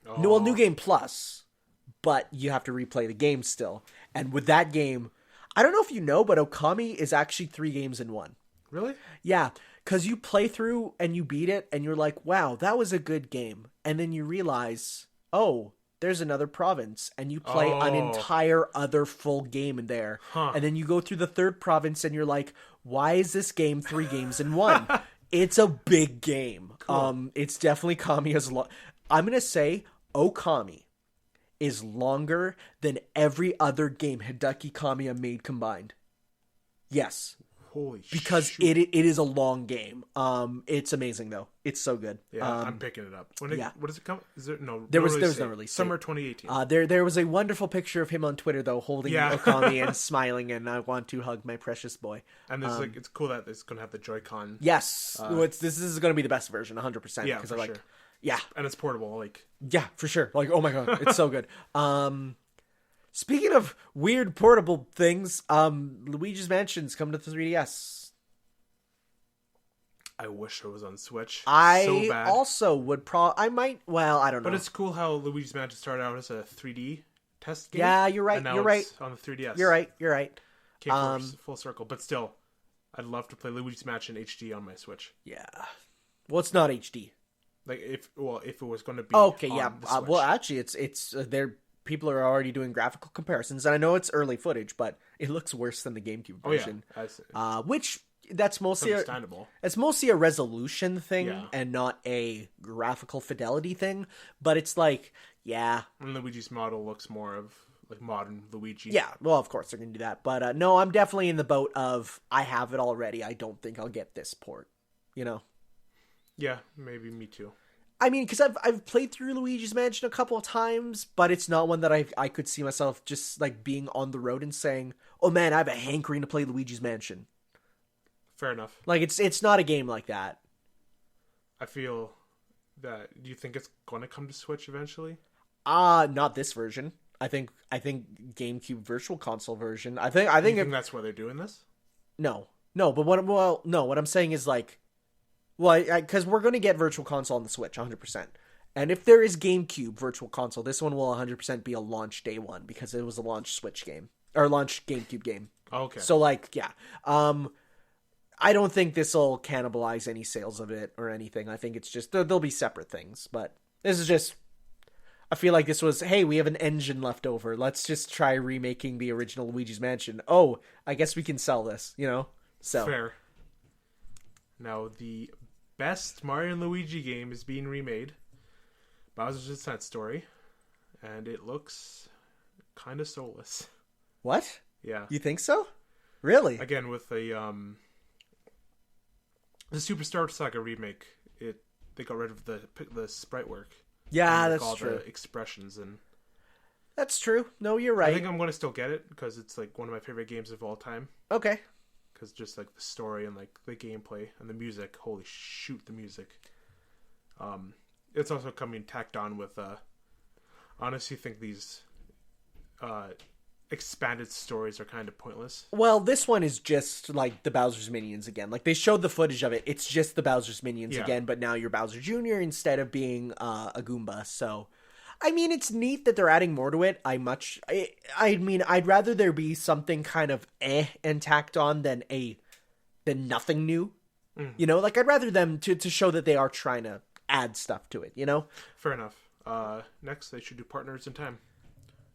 Oh. Well, new game plus, but you have to replay the game still. And with that game, I don't know if you know, but Okami is actually 3 games in one. Really? Yeah, because you play through and you beat it, and you're like, wow, that was a good game. And then you realize, oh, there's another province, and you play an entire other full game in there. Huh. And then you go through the 3rd province, and you're like, why is this game 3 games in one? It's a big game. Cool. It's definitely Kamiya's... I'm going to say Okami is longer than every other game Hideki Kamiya made combined. Yes. Holy because shoot. it is a long game. It's amazing though. It's so good. Yeah, I'm picking it up. What does it come? Is there no? There was no release. Summer 2018. There was a wonderful picture of him on Twitter though, holding Okami and smiling, and I want to hug my precious boy. And there's it's cool that it's gonna have the Joy-Con. Yes, this is gonna be the best version, 100%. Yeah, for sure. Yeah, and it's portable. Like yeah, for sure. Like oh my god, it's so good. Speaking of weird portable things, Luigi's Mansion's coming to the 3DS. I wish it was on Switch. I so bad. Also would I might. Well, I don't know. But it's cool how Luigi's Mansion started out as a 3D test game. Yeah, you're right. And now you're right. It's on the 3DS. You're right. Came full circle, but still, I'd love to play Luigi's Mansion HD on my Switch. Yeah. Well, it's not HD. Like if it was going to be. Okay, on yeah. the Switch. Well, actually, it's there. People are already doing graphical comparisons, and I know it's early footage, but it looks worse than the GameCube version. Oh yeah, which that's mostly understandable. It's mostly a resolution thing and not a graphical fidelity thing. But it's like, yeah, and Luigi's model looks more of like modern Luigi. Yeah, well, of course they're gonna do that, but no, I'm definitely in the boat of I have it already. I don't think I'll get this port. You know. Yeah, maybe me too. I mean, because I've played through Luigi's Mansion a couple of times, but it's not one that I could see myself just like being on the road and saying, "Oh man, I have a hankering to play Luigi's Mansion." Fair enough. Like it's not a game like that. I feel that. Do you think it's going to come to Switch eventually? Not this version. I think GameCube Virtual Console version. I think that's why they're doing this. No. But what I'm saying is like. Well, because we're going to get Virtual Console on the Switch, 100%. And if there is GameCube Virtual Console, this one will 100% be a launch day one, because it was a launch Switch game. Or launch GameCube game. Okay. So, like, yeah. I don't think this will cannibalize any sales of it or anything. I think it's just, there'll be separate things. But this is just, I feel like this was, hey, we have an engine left over. Let's just try remaking the original Luigi's Mansion. Oh, I guess we can sell this, you know? So. Fair. Now, the best Mario and Luigi game is being remade, Bowser's Inside Story, and it looks kind of soulless. What? Yeah. You think so? Really? Again, with the Superstar Saga remake, they got rid of the sprite work. Yeah, and that's all true. the expressions and. That's true. No, you're right. I think I'm going to still get it because it's like one of my favorite games of all time. Okay. Because just like the story and like the gameplay and the music, holy shoot, the music. It's also coming tacked on with. I honestly think these expanded stories are kind of pointless. Well, this one is just like the Bowser's Minions again. Like they showed the footage of it. It's just the Bowser's Minions again, but now you're Bowser Jr. instead of being a Goomba. So, I mean, it's neat that they're adding more to it. I mean, I'd rather there be something kind of and tacked on than nothing new. You know, like I'd rather them to show that they are trying to add stuff to it. You know. Fair enough. Next, they should do Partners in Time,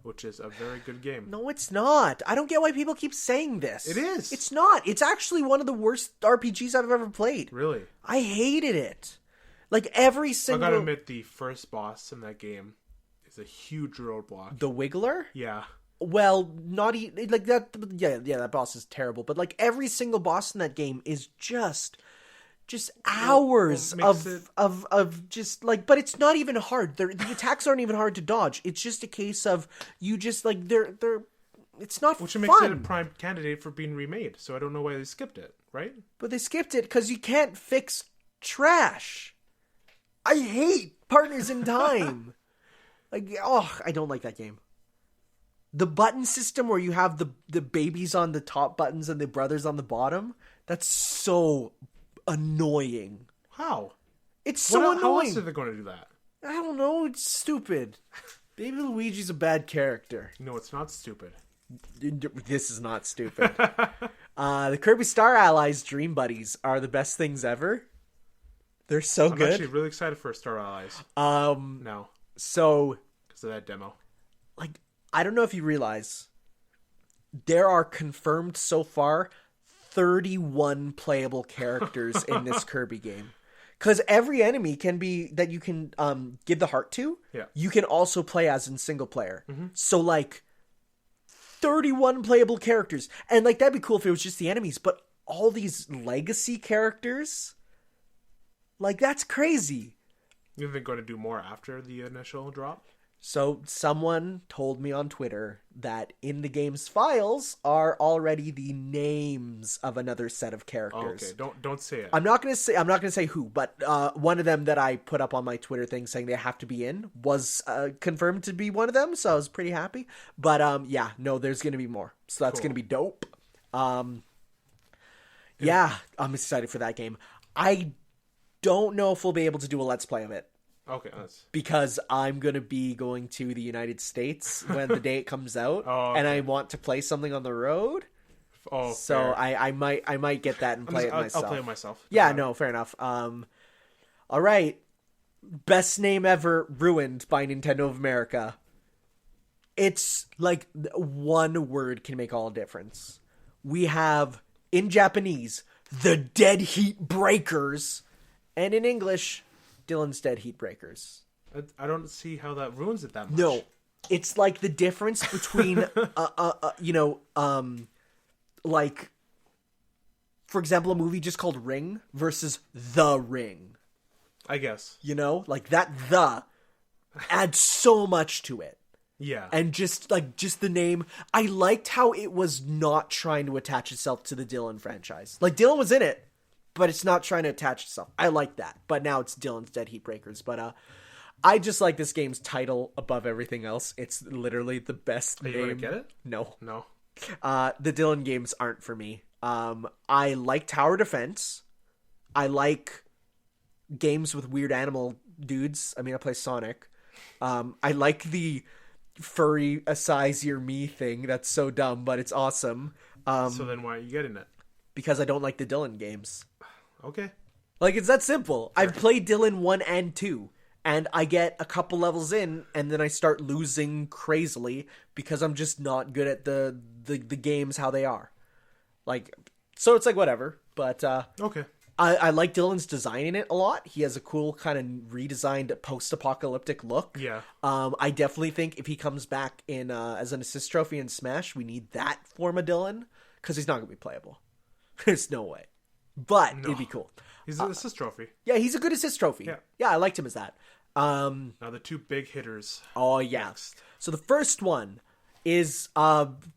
which is a very good game. No, it's not. I don't get why people keep saying this. It is. It's not. It's actually one of the worst RPGs I've ever played. Really? I hated it. Like every single. I gotta admit, the first boss in that game is a huge roadblock. The Wiggler? Yeah. Well, not like that. Yeah, that boss is terrible. But like every single boss in that game is just hours of just like. But it's not even hard. The attacks aren't even hard to dodge. It's just a case of you just like they're. It's not Which fun. makes it a prime candidate for being remade. So I don't know why they skipped it. Right? But they skipped it because you can't fix trash. I hate Partners in Time. Like, I don't like that game. The button system where you have the babies on the top buttons and the brothers on the bottom, that's so annoying. How? It's so annoying. How else are they going to do that? I don't know. It's stupid. Baby Luigi's a bad character. No, it's not stupid. This is not stupid. The Kirby Star Allies Dream Buddies are the best things ever. They're so good. I'm actually really excited for Star Allies. Now. So. Because of that demo. Like, I don't know if you realize, there are confirmed so far 31 playable characters in this Kirby game. Because every enemy can be, that you can give the heart to, you can also play as in single player. Mm-hmm. So, like, 31 playable characters. And, like, that'd be cool if it was just the enemies. But all these legacy characters, like, that's crazy. You think they're going to do more after the initial drop? So someone told me on Twitter that in the game's files are already the names of another set of characters. Okay, don't say it. I'm not gonna say who, but one of them that I put up on my Twitter thing saying they have to be in was confirmed to be one of them, so I was pretty happy. But there's gonna be more, so that's gonna be dope. Yeah, I'm excited for that game. I don't know if we'll be able to do a Let's Play of it. Okay, because I'm going to be going to the United States when the day it comes out, and I want to play something on the road. Oh, so I might get that and play it myself. I'll play it myself. Yeah, no, fair enough. All right. Best name ever ruined by Nintendo of America. It's like one word can make all difference. We have, in Japanese, the Dead Heat Breakers, and in English, Dylan's Dead Heat Breakers. I don't see how that ruins it that much. No, it's like the difference between, like, for example, a movie just called Ring versus The Ring. I guess. You know, like that the adds so much to it. Yeah. And just the name, I liked how it was not trying to attach itself to the Dylan franchise. Like Dylan was in it, but it's not trying to attach itself. I like that. But now it's Dylan's Dead Heat Breakers. But I just like this game's title above everything else. It's literally the best name. Are you going to get it? No. The Dylan games aren't for me. I like tower defense. I like games with weird animal dudes. I mean, I play Sonic. I like the furry size your me thing. That's so dumb, but it's awesome. So then why are you getting it? Because I don't like the Dylan games. Okay. Like, it's that simple. I've played Dylan 1 and 2, and I get a couple levels in, and then I start losing crazily because I'm just not good at the games how they are. Like, so it's like whatever, but okay. I like Dylan's design in it a lot. He has a cool kind of redesigned post-apocalyptic look. Yeah. I definitely think if he comes back in as an assist trophy in Smash, we need that form of Dylan, because he's not going to be playable. There's no way. But it'd be cool. He's an assist trophy. Yeah, he's a good assist trophy. Yeah, I liked him as that. Now the two big hitters. Oh, yeah. Next. So the first one is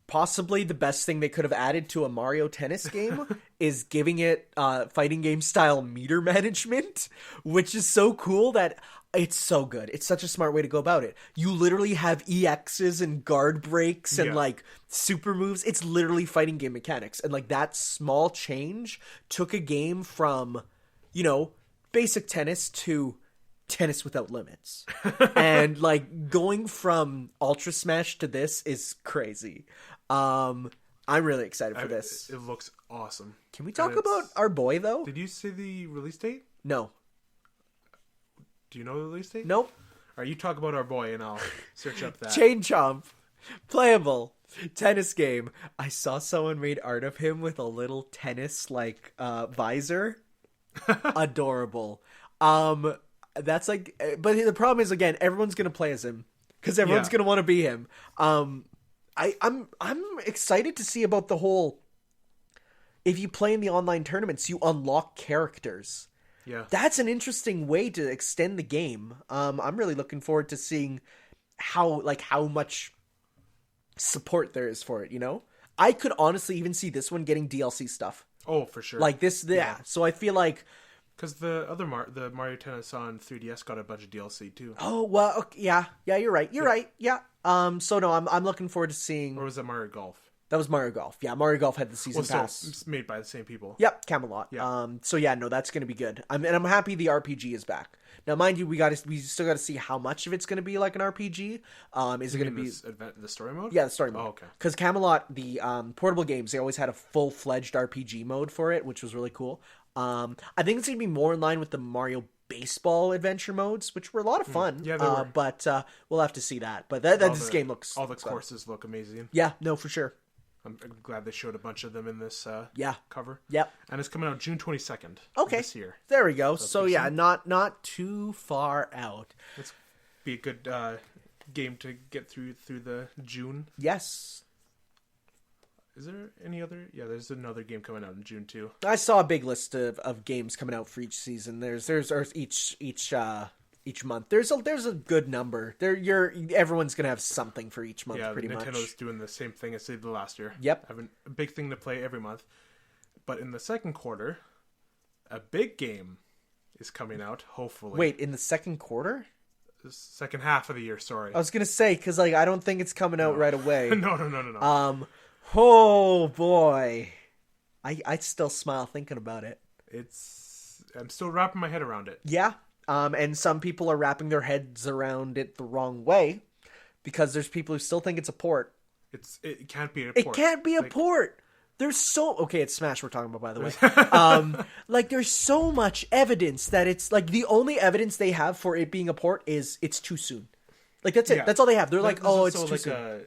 possibly the best thing they could have added to a Mario Tennis game is giving it fighting game style meter management, which is so cool that it's so good. It's such a smart way to go about it. You literally have EXs and guard breaks and like super moves. It's literally fighting game mechanics. And like that small change took a game from, you know, basic tennis to tennis without limits. And like going from Ultra Smash to this is crazy. I'm really excited for this. It looks awesome. Can we talk about our boy though? Did you see the release date? No. Do you know the release date? Nope. All right, you talk about our boy and I'll search up that. Chain Chomp. Playable. Tennis game. I saw someone made art of him with a little tennis like visor. Adorable. That's like, but the problem is, again, everyone's gonna play as him because everyone's gonna want to be him. I'm excited to see about the whole. If you play in the online tournaments, you unlock characters. Yeah, that's an interesting way to extend the game. I'm really looking forward to seeing how much support there is for it. You know, I could honestly even see this one getting DLC stuff. Oh, for sure. Like this, yeah. So I feel like. Because the other the Mario Tennis on 3DS got a bunch of DLC too. Oh well, okay, yeah, you're right. You're right. Yeah. So no, I'm looking forward to seeing. Or was that Mario Golf? That was Mario Golf. Yeah, Mario Golf had the season pass. It's made by the same people. Yep, Camelot. Yeah. So yeah, no, that's gonna be good. I'm happy the RPG is back. Now, mind you, we still got to see how much of it's gonna be like an RPG. Is it gonna be the story mode? Yeah, the story mode. Oh, okay. Because Camelot, the portable games, they always had a full-fledged RPG mode for it, which was really cool. I think it's gonna be more in line with the Mario Baseball adventure modes, which were a lot of fun. Yeah, they were. But we'll have to see that. But this game looks all the courses look amazing. Yeah, no, for sure. I'm glad they showed a bunch of them in this cover. Yep. And it's coming out June 22nd. Okay. This year. There we go. So yeah, not too far out. It's be a good game to get through the June. Yes. Is there any other? Yeah, there's another game coming out in June too. I saw a big list of games coming out for each season. There's each month. There's a good number. Everyone's gonna have something for each month, pretty much. Nintendo's doing the same thing as they did last year. Yep, having a big thing to play every month. But in the second quarter, a big game is coming out. Hopefully, wait, in the second quarter? The second half of the year. Sorry, I was gonna say because I don't think it's coming out right away. No. Oh boy, I still smile thinking about it. I'm still wrapping my head around it. Yeah. And some people are wrapping their heads around it the wrong way because there's people who still think it's a port. It can't be a port. It can't be a port. There's it's Smash we're talking about, by the way. Like there's so much evidence that it's like the only evidence they have for it being a port is it's too soon. Like that's it. Yeah. That's all they have. They're like, oh, it's too soon.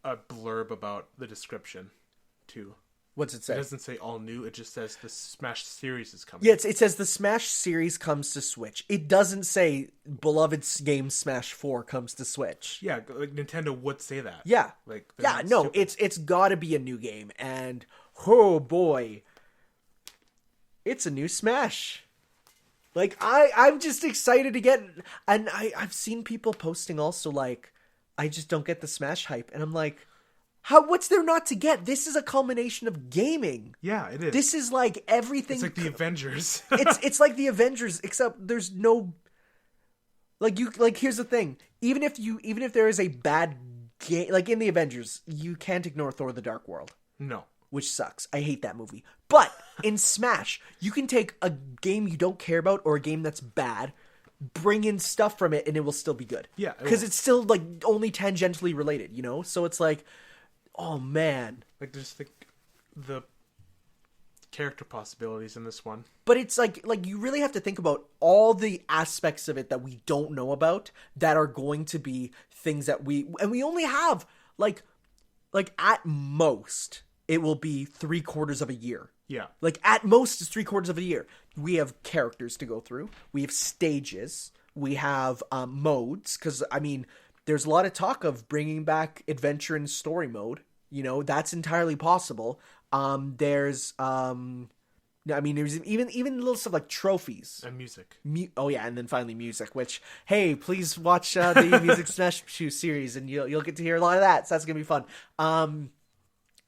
A blurb about the description too. What's it say? It doesn't say all new. It just says the Smash series is coming. Yeah, it says the Smash series comes to Switch. It doesn't say beloved game Smash 4 comes to Switch. Yeah, like Nintendo would say that. Yeah. Like no, stupid. It's got to be a new game, and oh boy, it's a new Smash. Like I'm just excited to get, and I've seen people posting also like, I just don't get the Smash hype, and I'm like. What's there not to get? This is a culmination of gaming. Yeah, it is. This is like everything. It's like the Avengers. it's like the Avengers, except there's no. Here's the thing. Even if there is a bad game, like in the Avengers, you can't ignore Thor: The Dark World. No. Which sucks. I hate that movie. But in Smash, you can take a game you don't care about or a game that's bad, bring in stuff from it, and it will still be good. Yeah. Because it's still like only tangentially related, you know? So it's like. Oh man! Like just the character possibilities in this one. But it's like you really have to think about all the aspects of it that we don't know about that are going to be things that we only have like at most it will be 3/4 of a year. Yeah. Like, at most, it's 3/4 of a year. We have characters to go through. We have stages. We have modes. Because, I mean, there's a lot of talk of bringing back adventure and story mode. You know, that's entirely possible. There's even little stuff like trophies. And music. And then finally music, which, hey, please watch the Music Smash Shoe series, and you'll get to hear a lot of that, so that's going to be fun.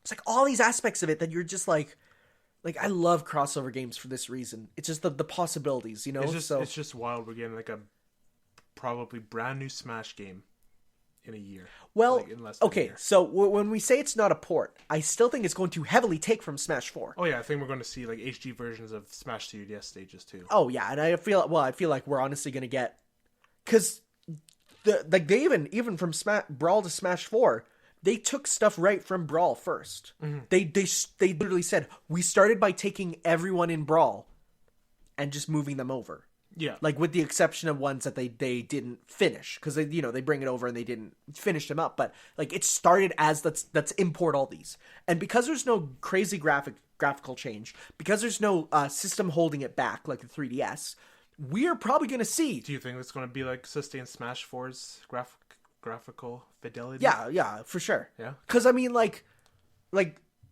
It's like all these aspects of it that you're just like I love crossover games for this reason. It's just the possibilities, you know? It's just wild. We're getting like a probably brand new Smash game in a year. Well, like in less than a okay, year. so when we say it's not a port, I still think it's going to heavily take from Smash 4. Oh yeah, I think we're going to see like HD versions of Smash 3DS stages too. Oh yeah, and I feel like we're honestly going to get, because they even from Brawl to Smash 4, they took stuff right from Brawl first. Mm-hmm. They literally said, we started by taking everyone in Brawl and just moving them over. Yeah. Like, with the exception of ones that they didn't finish, because they bring it over and they didn't finish them up. But like, it started as let's import all these, and because there's no crazy graphical change, because there's no system holding it back like the 3DS, we are probably going to see. Do you think it's going to be like sustain Smash 4's graphical fidelity? Yeah, for sure. Yeah. Because I mean, like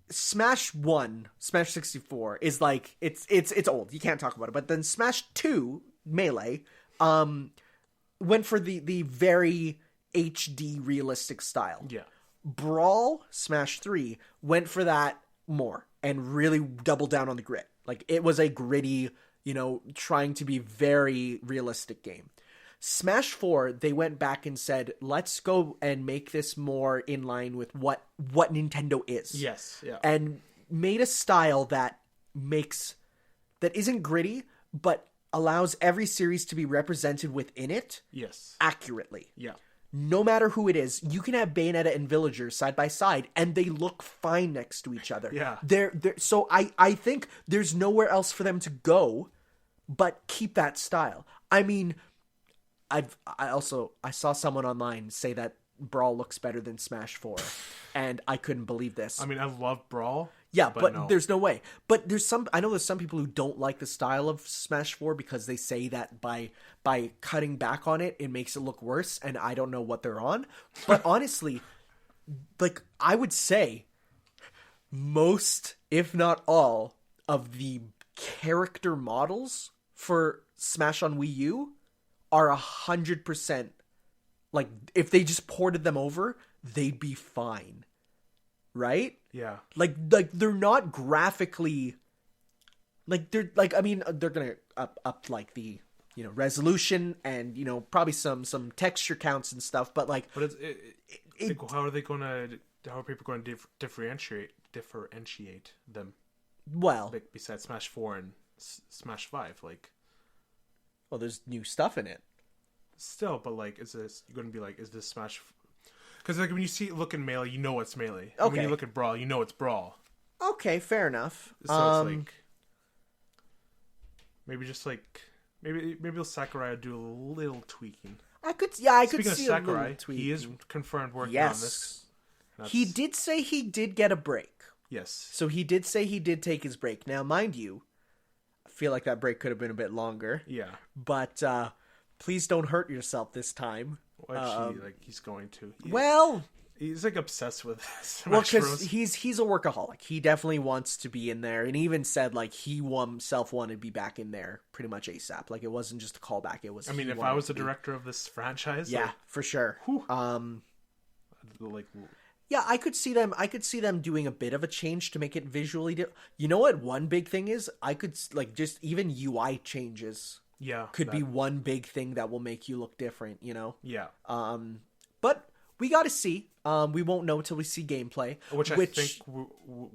Smash 1, Smash 64 is like it's old. You can't talk about it. But then Smash 2 Melee went for the very HD realistic style. Yeah. Brawl Smash 3 went for that more and really doubled down on the grit. Like, it was a gritty, trying to be very realistic game. Smash 4, they went back and said, let's go and make this more in line with what Nintendo is. Yes, yeah. And made a style that isn't gritty, but allows every series to be represented within it. Yes. Accurately. Yeah. No matter who it is, you can have Bayonetta and Villagers side by side, and they look fine next to each other. Yeah. So I think there's nowhere else for them to go but keep that style. I mean, I saw someone online say that Brawl looks better than Smash 4, and I couldn't believe this. I mean, I love Brawl. Yeah, but no. There's no way. But I know there's some people who don't like the style of Smash 4 because they say that by cutting back on it, it makes it look worse, and I don't know what they're on. But honestly, like, I would say most, if not all, of the character models for Smash on Wii U are 100%, like, if they just ported them over, they'd be fine. Right? Yeah. Like they're not graphically, like, they're like, I mean, they're gonna up like the resolution and probably some texture counts and stuff, but like, but how are people going to differentiate them? Well, like, besides Smash 4 and Smash 5, like, well, there's new stuff in it still, but like, is this going to be like, is this Smash? Because like, when you look in Melee, you know it's Melee. Okay. And when you look at Brawl, you know it's Brawl. Okay, fair enough. So it's like, maybe Sakurai will do a little tweaking. I could see a Sakurai, little tweak. he is confirmed working on this. He did say he did get a break. Yes. So he did say he did take his break. Now, mind you, I feel like that break could have been a bit longer. Yeah. But please don't hurt yourself this time. He's going to. He's like obsessed with Smash Bros. Because he's a workaholic. He definitely wants to be in there, and he even said like he himself wanted to be back in there pretty much ASAP. Like, it wasn't just a callback. It was. I mean, if I was the director of this franchise, yeah, for sure. Like, yeah, I could see them doing a bit of a change to make it visually. You know what? One big thing is I could like just even UI changes. Yeah, could be one big thing that will make you look different. Yeah. But we got to see. We won't know till we see gameplay. Which I think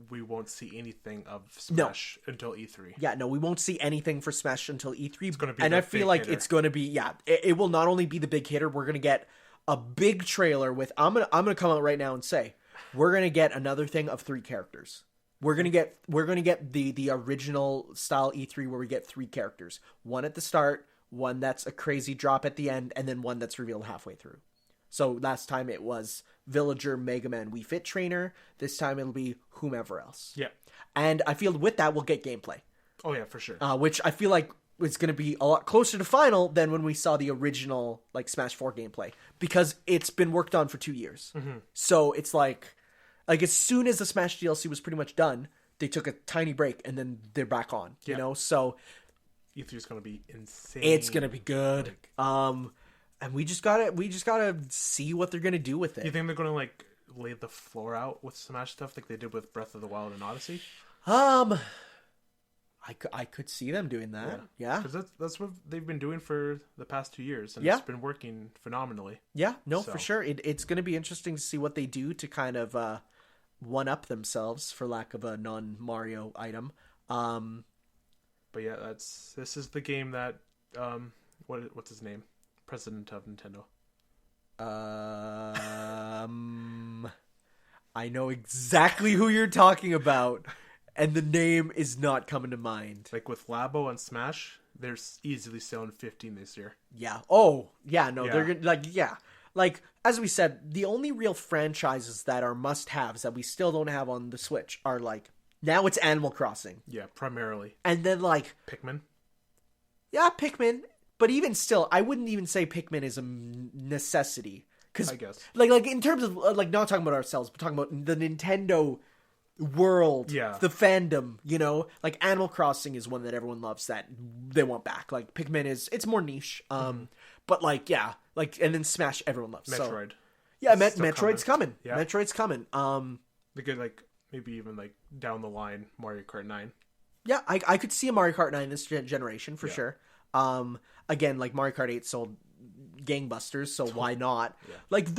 we won't see anything of Smash until E3. Yeah, no, we won't see anything for Smash until E3. It's gonna be, and I feel like it's going to be, it will not only be the big hitter. We're going to get a big trailer with. I'm gonna come out right now and say we're going to get another thing of 3 characters. We're gonna get the original style E3 where we get 3 characters. One at the start, one that's a crazy drop at the end, and then one that's revealed halfway through. So last time it was Villager, Mega Man, Wii Fit Trainer. This time it'll be whomever else. Yeah. And I feel with that we'll get gameplay. Oh yeah, for sure. Which I feel like is going to be a lot closer to final than when we saw the original like Smash 4 gameplay, because it's been worked on for 2 years. So it's like as soon as the Smash DLC was pretty much done, they took a tiny break and then they're back on, you know? So E3 is going to be insane. it's going to be good. And we just gotta see what they're going to do with it. You think they're going to like lay the floor out with Smash stuff like they did with Breath of the Wild and Odyssey? I could see them doing that. Yeah. Because that's what they've been doing for the past 2 years, and Yeah. it's been working phenomenally. Yeah, no, So. for sure. It's going to be interesting to see what they do to kind of one-up themselves, for lack of a non-Mario item. But yeah, this is the game that what's his name? President of Nintendo. I know exactly who you're talking about, and the name is not coming to mind. Like with Labo and Smash, they're easily selling 15 this year. Yeah. Oh, yeah, no, Yeah. they're gonna, like, as we said, the only real franchises that are must-haves that we still don't have on the Switch are, like, now it's Animal Crossing. Yeah, primarily. And then, like, Pikmin. yeah, Pikmin. But even still, I wouldn't even say Pikmin is a necessity. Cause, I guess. Like, in terms of, like, not talking about ourselves, but talking about the Nintendo world, Yeah. the fandom, you know? Like, Animal Crossing is one that everyone loves that they want back. Like, Pikmin it's more niche. But, like, yeah. Like, and then Smash, everyone loves. Metroid. So, yeah, Still Metroid's coming. Yeah. Metroid's coming. They could, like, maybe even, like, down the line, Mario Kart 9. Yeah, I could see a Mario Kart 9 this generation, for sure. Again, like, Mario Kart 8 sold gangbusters, so why not? Yeah. Like,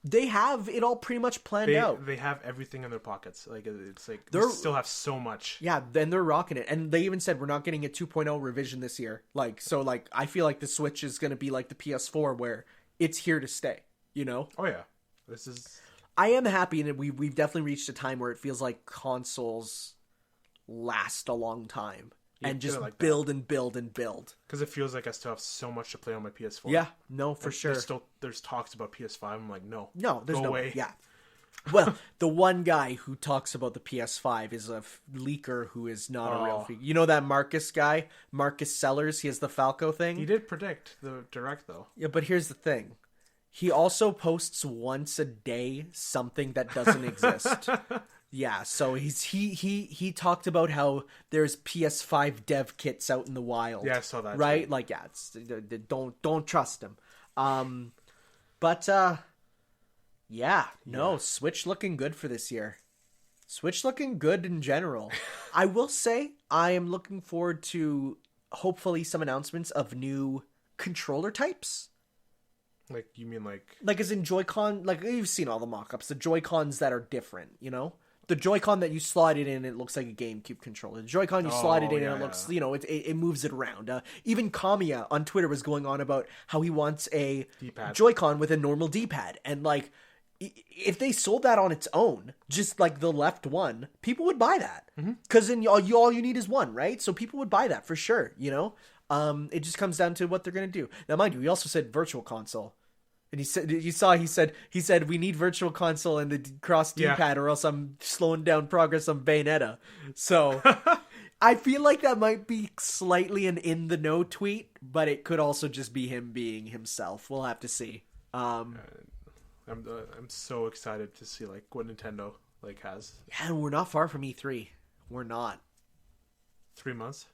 they have it all pretty much planned out. They have everything in their pockets. Like, it's like, They're- they still have so much. Yeah, then they're rocking it. And they even said we're not getting a 2.0 revision this year. Like, so, like, I feel like the Switch is going to be like the PS4, where it's here to stay, you know? Oh, yeah. This is... I am happy, and we've definitely reached a time where it feels like consoles last a long time. And just like build and build and build. Because it feels like I still have so much to play on my PS4. Yeah, no, for And sure. There's talks about PS5. I'm like, no. No, there's Go no away. Yeah. Well, the one guy who talks about the PS5 is a leaker who is not a real figure. You know that Marcus guy? Marcus Sellers? He has the Falco thing? He did predict the Direct, though. Yeah, but here's the thing. He also posts once a day something that doesn't exist. Yeah, so he talked about how there's PS5 dev kits out in the wild. Yeah, I saw that. Right? Too. Like, yeah, don't trust him. But yeah, no, Switch looking good for this year. Switch looking good in general. I will say I am looking forward to hopefully some announcements of new controller types. Like, you mean like... Like, as in Joy-Con, like, you've seen all the mock-ups, the Joy-Cons that are different, you know? The Joy-Con that you slide it in, it looks like a GameCube controller. The Joy-Con you slide it in, and it looks, you know, it moves it around. Even Kamiya on Twitter was going on about how he wants a D-pad. Joy-Con with a normal D-pad. And, like, if they sold that on its own, just, like, the left one, people would buy that. Because then all you need is one, right? So people would buy that for sure, you know? It just comes down to what they're going to do. Now, mind you, he also said Virtual Console. And he said, he said, we need Virtual Console and the cross D-pad or else I'm slowing down progress on Bayonetta. So I feel like that might be slightly an in the know tweet, but it could also just be him being himself. We'll have to see. I'm so excited to see like what Nintendo like has. Yeah, and we're not far from E3. We're not. 3 months.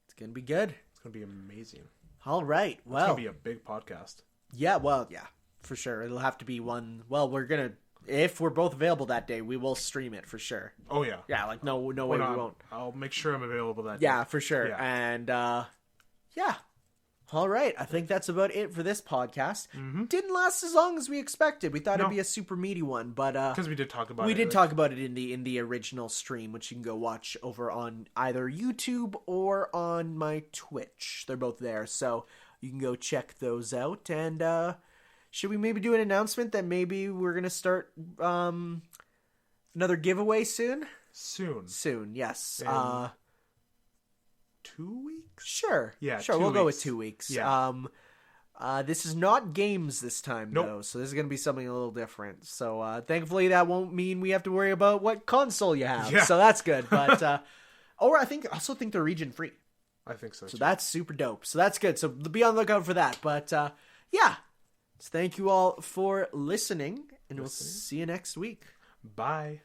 It's going to be good. It's going to be amazing. All right. Well, it's going to be a big podcast. Yeah, well, yeah, for sure. It'll have to be one. Well, if we're both available that day, we will stream it for sure. Oh, yeah. Yeah, like, no way we won't. I'll make sure I'm available that day. Yeah, for sure. Yeah. And, yeah. All right. I think that's about it for this podcast. Didn't last as long as we expected. We thought it'd be a super meaty one, but, because we did talk about it. We did talk about it in the original stream, which you can go watch over on either YouTube or on my Twitch. They're both there, so you can go check those out. And should we maybe do an announcement that maybe we're going to start another giveaway soon? Soon, yes. 2 weeks? Sure. Yeah, sure. 2 We'll go with weeks. 2 weeks. Yeah. This is not games this time, Nope. though, so this is going to be something a little different. So thankfully, that won't mean we have to worry about what console you have. Yeah. So that's good. But I also think they're region free. I think so. So too. that's super dope. So that's good. So be on the lookout for that. But yeah, so thank you all for listening, and we'll see you next week. Bye.